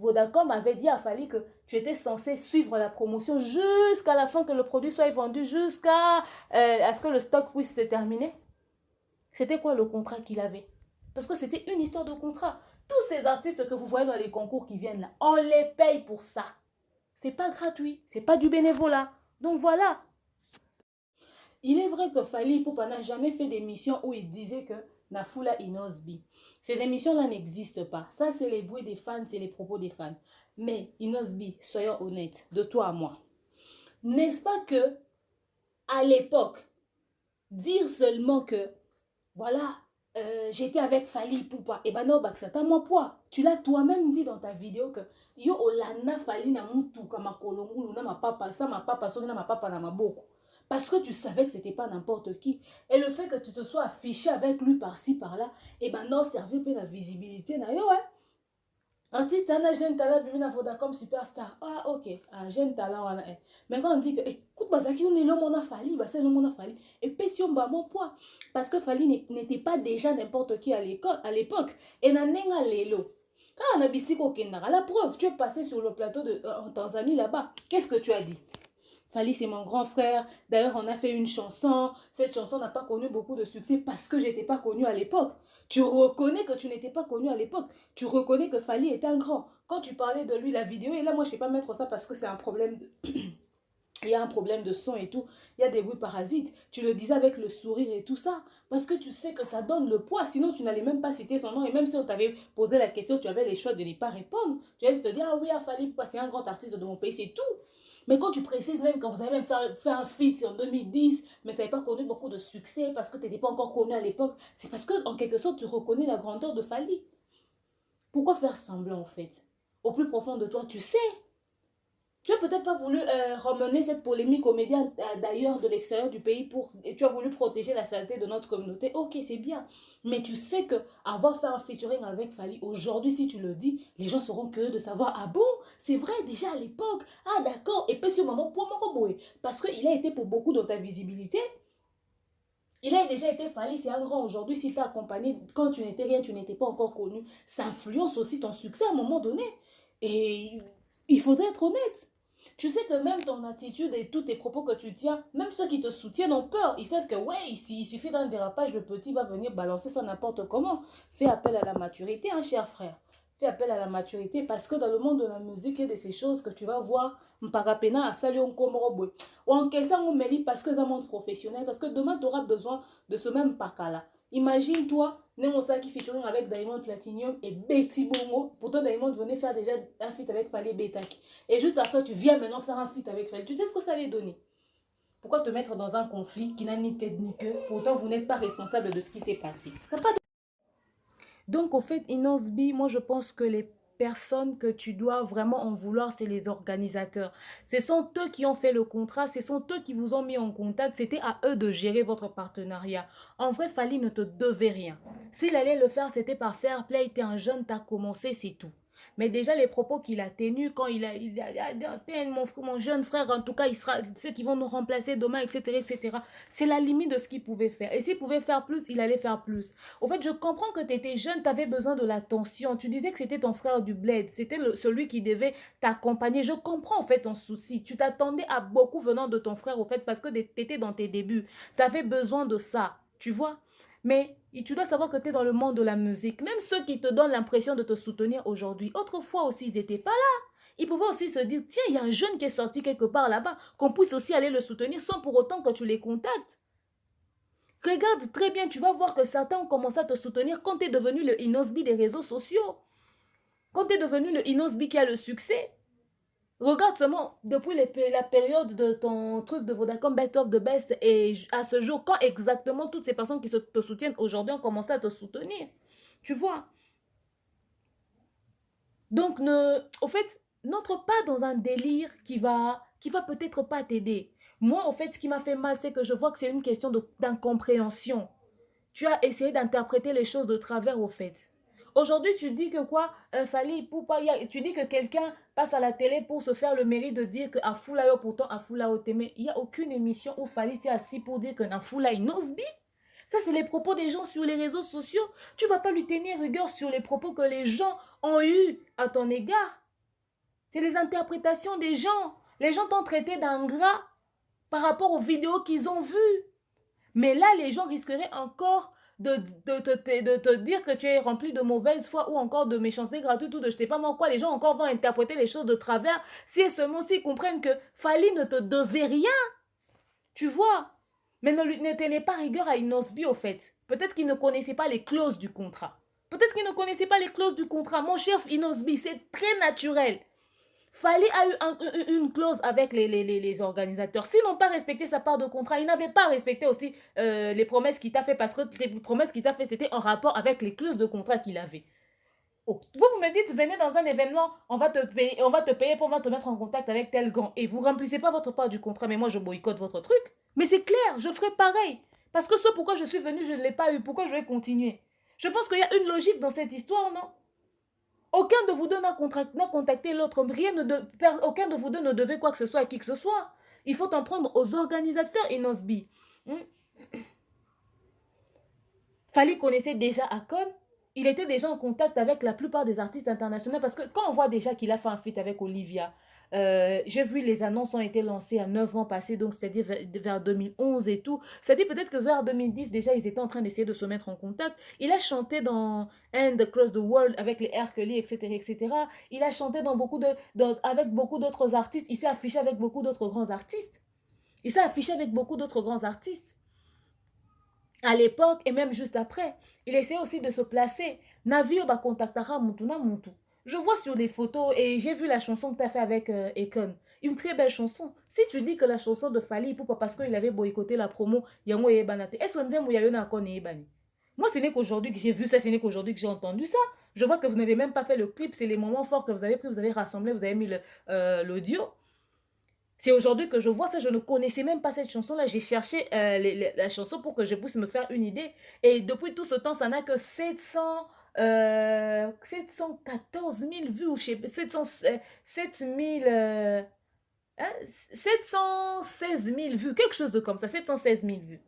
Vodacom avait dit à Fally que tu étais censé suivre la promotion jusqu'à la fin que le produit soit vendu, jusqu'à ce que le stock puisse se terminer? C'était quoi le contrat qu'il avait? Parce que c'était une histoire de contrat. Tous ces artistes que vous voyez dans les concours qui viennent là, on les paye pour ça. C'est pas gratuit, c'est pas du bénévolat. Donc voilà. Il est vrai que Fally Ipupa n'a jamais fait d'émission où il disait que Nafula Inosbi. Ces émissions-là n'existent pas. Ça, c'est les bruits des fans, c'est les propos des fans. Mais Inosbi, soyons honnêtes, de toi à moi. N'est-ce pas que, à l'époque, dire seulement que, voilà, j'étais avec Fally Ipupa, et ben non, bah, c'est à moi poids. Tu l'as toi-même dit dans ta vidéo que yo olana Fally na mutu kama kolongulu na ma papa, ça ma papa, ça na ma papa na maboko. Parce que tu savais que ce n'était pas n'importe qui. Et le fait que tu te sois affiché avec lui par-ci, par-là, et ben non, servi pour la visibilité. Artiste, un jeune talent, il a Vodacom superstar. Ah, ok. Un jeune talent, voilà. Mais quand on dit que, écoute, Bazaki, on est là, on a Fally, bah, c'est là, on a Fally. Et puis, si on bat mon poids. Parce que Fally n'était pas déjà n'importe qui à l'époque. Et n'a n'est pas l'élo. Ah, Nabisiko Kendara, la preuve, tu es passé sur le plateau en Tanzanie là-bas. Qu'est-ce que tu as dit? Fally, c'est mon grand frère. D'ailleurs, on a fait une chanson. Cette chanson n'a pas connu beaucoup de succès parce que je n'étais pas connue à l'époque. Tu reconnais que tu n'étais pas connue à l'époque. Tu reconnais que Fally est un grand. Quand tu parlais de lui, la vidéo, et là, moi, je ne sais pas mettre ça parce que c'est un problème il y a un problème de son et tout, il y a des bruits parasites. Tu le disais avec le sourire et tout ça, parce que tu sais que ça donne le poids, sinon tu n'allais même pas citer son nom, et même si on t'avait posé la question, tu avais les choix de n'y pas répondre. Tu allais te dire, ah oui, il a fallu passer un grand artiste de mon pays, c'est tout. Mais quand tu précises même, quand vous avez même fait un feat en 2010, mais ça n'avait pas connu beaucoup de succès, parce que tu n'étais pas encore connu à l'époque, c'est parce que, en quelque sorte, tu reconnais la grandeur de Fally. Pourquoi faire semblant, en fait? Au plus profond de toi, tu sais. Tu n'as peut-être pas voulu ramener cette polémique aux médias d'ailleurs, de l'extérieur du pays, et tu as voulu protéger la saleté de notre communauté. Ok, c'est bien. Mais tu sais que avoir fait un featuring avec Fally, aujourd'hui, si tu le dis, les gens seront curieux de savoir, ah bon, c'est vrai déjà à l'époque. Ah d'accord. Et puis ce moment, pour moi, parce qu'il a été pour beaucoup dans ta visibilité. Il a déjà été Fally, c'est un grand. Aujourd'hui, si tu as accompagné, quand tu n'étais rien, tu n'étais pas encore connu, ça influence aussi ton succès à un moment donné. Et il faudrait être honnête. Tu sais que même ton attitude et tous tes propos que tu tiens, même ceux qui te soutiennent ont peur. Ils savent que, ouais, il suffit d'un dérapage, le petit va venir balancer ça n'importe comment. Fais appel à la maturité, hein, cher frère. Fais appel à la maturité parce que dans le monde de la musique, il y a de ces choses que tu vas voir. Mpagapena à Salion Komorobwe. Ou en question, on me lit parce que c'est un monde professionnel. Parce que demain, tu auras besoin de ce même pakala. Imagine-toi, Nemosa qui featuring avec Diamond Platinum et Betty Bongo. Pourtant, Diamond venait faire déjà un feat avec Fally Betaki. Et juste après, tu viens maintenant faire un feat avec Fally. Tu sais ce que ça allait donner? Pourquoi te mettre dans un conflit qui n'a ni tête ni queue? Pourtant, vous n'êtes pas responsable de ce qui s'est passé. Ça pas de... Donc, au fait, Inosbi, moi, je pense que les personnes que tu dois vraiment en vouloir, c'est les organisateurs. Ce sont eux qui ont fait le contrat, ce sont eux qui vous ont mis en contact. C'était à eux de gérer votre partenariat. En vrai, Fally ne te devait rien. S'il allait le faire, c'était par fair play. T'es un jeune, t'as commencé, c'est tout. Mais déjà, les propos qu'il a tenus, quand mon jeune frère, en tout cas, il sera ceux qui vont nous remplacer demain, etc., etc. C'est la limite de ce qu'il pouvait faire. Et s'il pouvait faire plus, il allait faire plus. Au fait, je comprends que tu étais jeune, tu avais besoin de l'attention. Tu disais que c'était ton frère du bled, c'était celui qui devait t'accompagner. Je comprends, en fait, ton souci. Tu t'attendais à beaucoup venant de ton frère, au fait, parce que tu étais dans tes débuts. Tu avais besoin de ça, tu vois. Mais tu dois savoir que tu es dans le monde de la musique. Même ceux qui te donnent l'impression de te soutenir aujourd'hui, autrefois aussi, ils n'étaient pas là. Ils pouvaient aussi se dire, tiens, il y a un jeune qui est sorti quelque part là-bas, qu'on puisse aussi aller le soutenir sans pour autant que tu les contactes. Regarde très bien, tu vas voir que certains ont commencé à te soutenir quand tu es devenu le Inosbi des réseaux sociaux. Quand tu es devenu le Inosbi qui a le succès. Regarde seulement, depuis la période de ton truc de Vodacom Best of the Best et à ce jour, quand exactement toutes ces personnes qui te soutiennent aujourd'hui ont commencé à te soutenir. Tu vois? Donc, au fait, n'entre pas dans un délire qui va peut-être pas t'aider. Moi, au fait, ce qui m'a fait mal, c'est que je vois que c'est une question d'incompréhension. Tu as essayé d'interpréter les choses de travers, au fait. Aujourd'hui, tu dis que quoi, Fally, tu dis que quelqu'un passe à la télé pour se faire le mérite de dire que Afulayo, pourtant Afulayo t'aimait. Il n'y a aucune émission où Fally s'est assis pour dire que Afulayo Nosbi. Ça, c'est les propos des gens sur les réseaux sociaux. Tu ne vas pas lui tenir rigueur sur les propos que les gens ont eus à ton égard. C'est les interprétations des gens. Les gens t'ont traité d'ingrat par rapport aux vidéos qu'ils ont vues. Mais là, les gens risqueraient encore de te dire que tu es rempli de mauvaise foi ou encore de méchanceté gratuite ou de je sais pas moi quoi. Les gens encore vont interpréter les choses de travers si et seulement s'ils comprennent que Fally ne te devait rien. Tu vois? Mais ne tenez pas rigueur à Inosbi au fait. Peut-être qu'il ne connaissait pas les clauses du contrat. Peut-être qu'il ne connaissait pas les clauses du contrat. Mon cher Inosbi, c'est très naturel. Fally a eu une clause avec les organisateurs. S'ils n'ont pas respecté sa part de contrat, ils n'avaient pas respecté aussi les promesses qu'il t'a fait parce que les promesses qu'il t'a fait, c'était en rapport avec les clauses de contrat qu'il avait. Oh, vous me dites, venez dans un événement, on va te payer, on va te mettre en contact avec tel grand. Et vous ne remplissez pas votre part du contrat, mais moi je boycotte votre truc. Mais c'est clair, je ferai pareil. Parce que ce pourquoi je suis venue, je ne l'ai pas eu. Pourquoi je vais continuer? Je pense qu'il y a une logique dans cette histoire, non? Aucun de vous deux n'a contacté l'autre. Aucun de vous deux ne devait quoi que ce soit à qui que ce soit. Il faut en prendre aux organisateurs Inosbi. Fally connaissait déjà Akon. il était déjà en contact avec la plupart des artistes internationaux parce que quand on voit déjà qu'il a fait un feat avec Olivia, j'ai vu les annonces ont été lancées à 9 ans passés, donc c'est-à-dire vers 2011 et tout. C'est-à-dire peut-être que vers 2010, déjà, ils étaient en train d'essayer de se mettre en contact. Il a chanté dans And Across the World avec les R. Kelly, etc., etc. Il a chanté avec beaucoup d'autres artistes. Il s'est affiché avec beaucoup d'autres grands artistes. Il s'est affiché avec beaucoup d'autres grands artistes à l'époque et même juste après. Il essaie aussi de se placer. Navio ba contactera mutu na mutu. Je vois sur les photos et j'ai vu la chanson que tu as fait avec Akon. Une très belle chanson. Si tu dis que la chanson de Fali Ipupa parce qu'il avait boycotté la promo, yango yebanate. Est-ce qu'on dit mouyayona akone yebani? Moi, ce n'est qu'aujourd'hui que j'ai vu ça, ce n'est qu'aujourd'hui que j'ai entendu ça. Je vois que vous n'avez même pas fait le clip, c'est les moments forts que vous avez pris, vous avez rassemblé, vous avez mis l'audio. C'est aujourd'hui que je vois ça, je ne connaissais même pas cette chanson-là. J'ai cherché la chanson pour que je puisse me faire une idée. Et depuis tout ce temps, ça n'a que 714 000 vues, ou je sais pas, 7 000, hein, 716 000 vues, quelque chose de comme ça, 716 000 vues.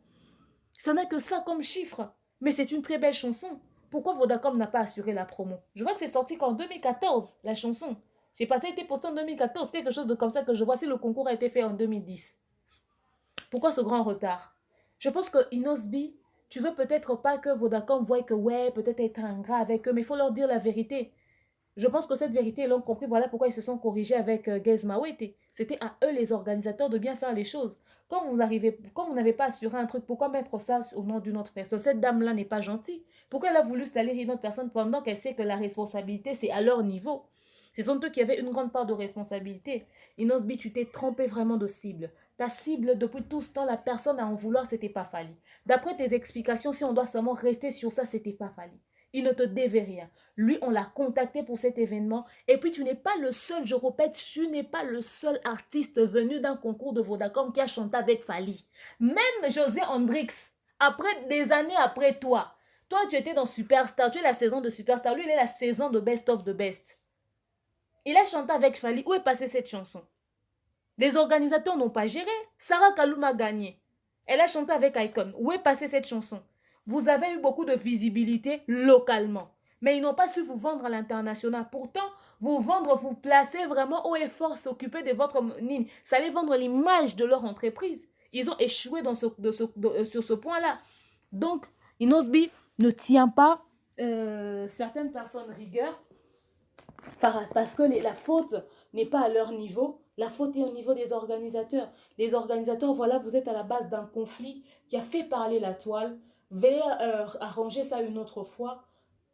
Ça n'a que ça comme chiffre. Mais c'est une très belle chanson. Pourquoi Vodacom n'a pas assuré la promo? Je vois que c'est sorti qu'en 2014, la chanson. J'ai passé, été posté en 2014, quelque chose de comme ça que je vois si le concours a été fait en 2010. Pourquoi ce grand retard? Je pense que Inosbi, tu veux peut-être pas que Vodacom voie que ouais, peut-être être ingrat avec eux, mais il faut leur dire la vérité. Je pense que cette vérité, ils l'ont compris. Voilà pourquoi ils se sont corrigés avec Gez Mawete. C'était à eux, les organisateurs, de bien faire les choses. Quand vous n'avez pas assuré un truc, pourquoi mettre ça au nom d'une autre personne? Cette dame-là n'est pas gentille. Pourquoi elle a voulu salir une autre personne pendant qu'elle sait que la responsabilité, c'est à leur niveau? Ce sont eux qui avaient une grande part de responsabilité. Inosbi, tu t'es trompé vraiment de cible. Ta cible, depuis tout ce temps, la personne à en vouloir, c'était pas Fali. D'après tes explications, si on doit seulement rester sur ça, c'était pas Fali. Il ne te devait rien. Lui, on l'a contacté pour cet événement. Et puis, tu n'es pas le seul, je répète, tu n'es pas le seul artiste venu d'un concours de Vodacom qui a chanté avec Fali. Même José Hendrix, après des années après toi, tu étais dans Superstar, tu es la saison de Superstar, lui, il est la saison de Best of the Best. Il a chanté avec Fali. Où est passée cette chanson? Les organisateurs n'ont pas géré. Sarah Kaloum a gagné. Elle a chanté avec Icon. Où est passée cette chanson? Vous avez eu beaucoup de visibilité localement. Mais ils n'ont pas su vous vendre à l'international. Pourtant, vous vendre, vous placer vraiment haut et fort, s'occuper de votre ligne. Ça allait vendre l'image de leur entreprise. Ils ont échoué sur ce point-là. Donc, Inosbi ne tient pas certaines personnes rigueur parce que la faute n'est pas à leur niveau. La faute est au niveau des organisateurs. Les organisateurs, voilà, vous êtes à la base d'un conflit qui a fait parler la toile. Veuillez arranger ça une autre fois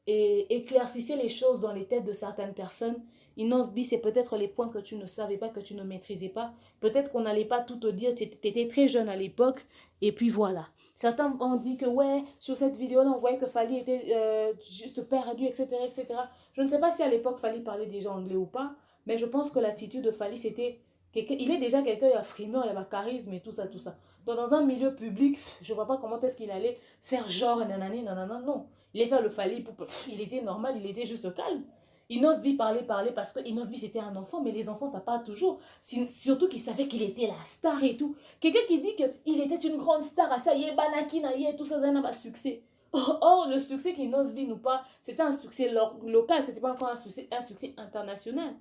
et éclaircissez les choses dans les têtes de certaines personnes. Inosbi, c'est peut-être les points que tu ne savais pas, que tu ne maîtrisais pas. Peut-être qu'on n'allait pas tout te dire, tu étais très jeune à l'époque. Et puis voilà. Certains ont dit que ouais, sur cette vidéo-là, on voyait que Fali était juste perdu, etc., etc. Je ne sais pas si à l'époque Fali parlait déjà anglais ou pas, mais je pense que l'attitude de Fali, c'était... Il est déjà quelqu'un, il a frimeur, il a charisme et tout ça, tout ça. Donc dans un milieu public, je ne vois pas comment est-ce qu'il allait se faire genre, nanani, nanana, non. Il est fait le Fali, il était normal, il était juste calme. Inosbi parlait parce que Inosbi c'était un enfant, mais les enfants ça parle toujours. Surtout qu'il savait qu'il était la star et tout. Quelqu'un qui dit qu'il était une grande star, ça y est, banaki na y tout ça, ça n'a pas succès. Or, le succès qu'Inosbi nous parle, c'était un succès local, c'était pas encore un succès international.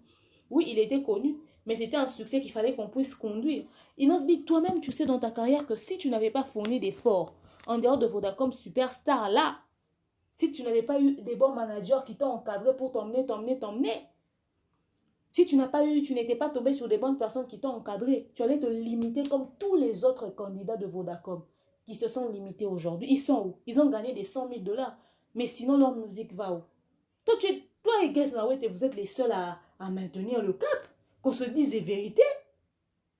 Oui, il était connu, mais c'était un succès qu'il fallait qu'on puisse conduire. Inosbi, toi-même, tu sais dans ta carrière que si tu n'avais pas fourni d'efforts en dehors de Vodacom Superstar, là, si tu n'avais pas eu des bons managers qui t'ont encadré pour t'emmener, si tu n'étais pas tombé sur des bonnes personnes qui t'ont encadré, tu allais te limiter comme tous les autres candidats de Vodacom qui se sont limités aujourd'hui. Ils sont où? Ils ont gagné des 100 000 $. Mais sinon, leur musique va où? Toi et Gez Mawete, vous êtes les seuls à maintenir le cap. Qu'on se dise les vérités.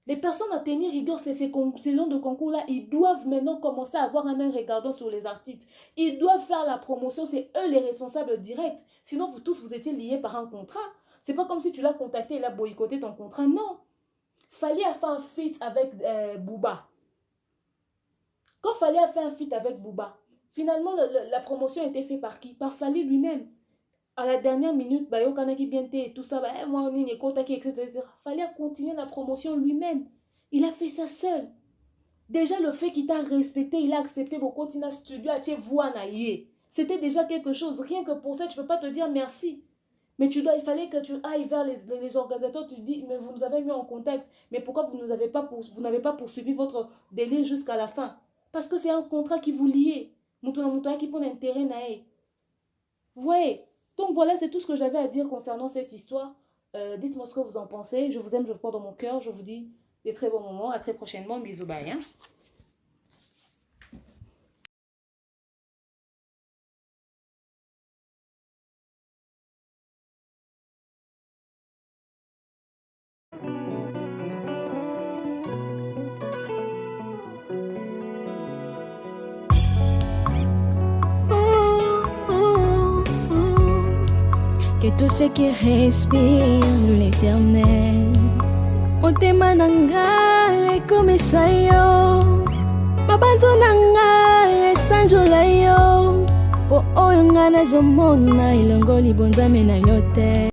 Les personnes à tenir rigueur, ces saisons de concours-là, ils doivent maintenant commencer à avoir un œil regardant sur les artistes. Ils doivent faire la promotion, c'est eux les responsables directs. Sinon, vous tous, vous étiez liés par un contrat. C'est pas comme si tu l'as contacté et il a boycotté ton contrat, non. Fali a fait un feat avec Booba. Quand Fali a fait un feat avec Booba, finalement, la promotion a été faite par qui? Par Fali lui-même. À la dernière minute, Bayo Kanaki Biente et tout ça, moi, Nini Kotaki, etc. Fallait continuer la promotion lui-même. Il a fait ça seul. Déjà, le fait qu'il t'a respecté, il a accepté beaucoup de studio à voix naïe. C'était déjà quelque chose. Rien que pour ça, tu ne peux pas te dire merci. Mais il fallait que tu ailles vers les organisateurs, tu te dis, mais vous nous avez mis en contact, mais pourquoi vous n'avez pas poursuivi votre délai jusqu'à la fin? Parce que c'est un contrat qui vous liait. Qui prend intérêt naé. Vous voyez? Donc voilà, c'est tout ce que j'avais à dire concernant cette histoire. Dites-moi ce que vous en pensez. Je vous aime, je vous porte dans mon cœur. Je vous dis des très bons moments. À très prochainement. Bisous, bye. Hein? Que tout ce qui respire l'Éternel motema nanga ekomisa yo mabanzo nanga esanjola yo po oyo nga nazomona elongo libonzame na yo te.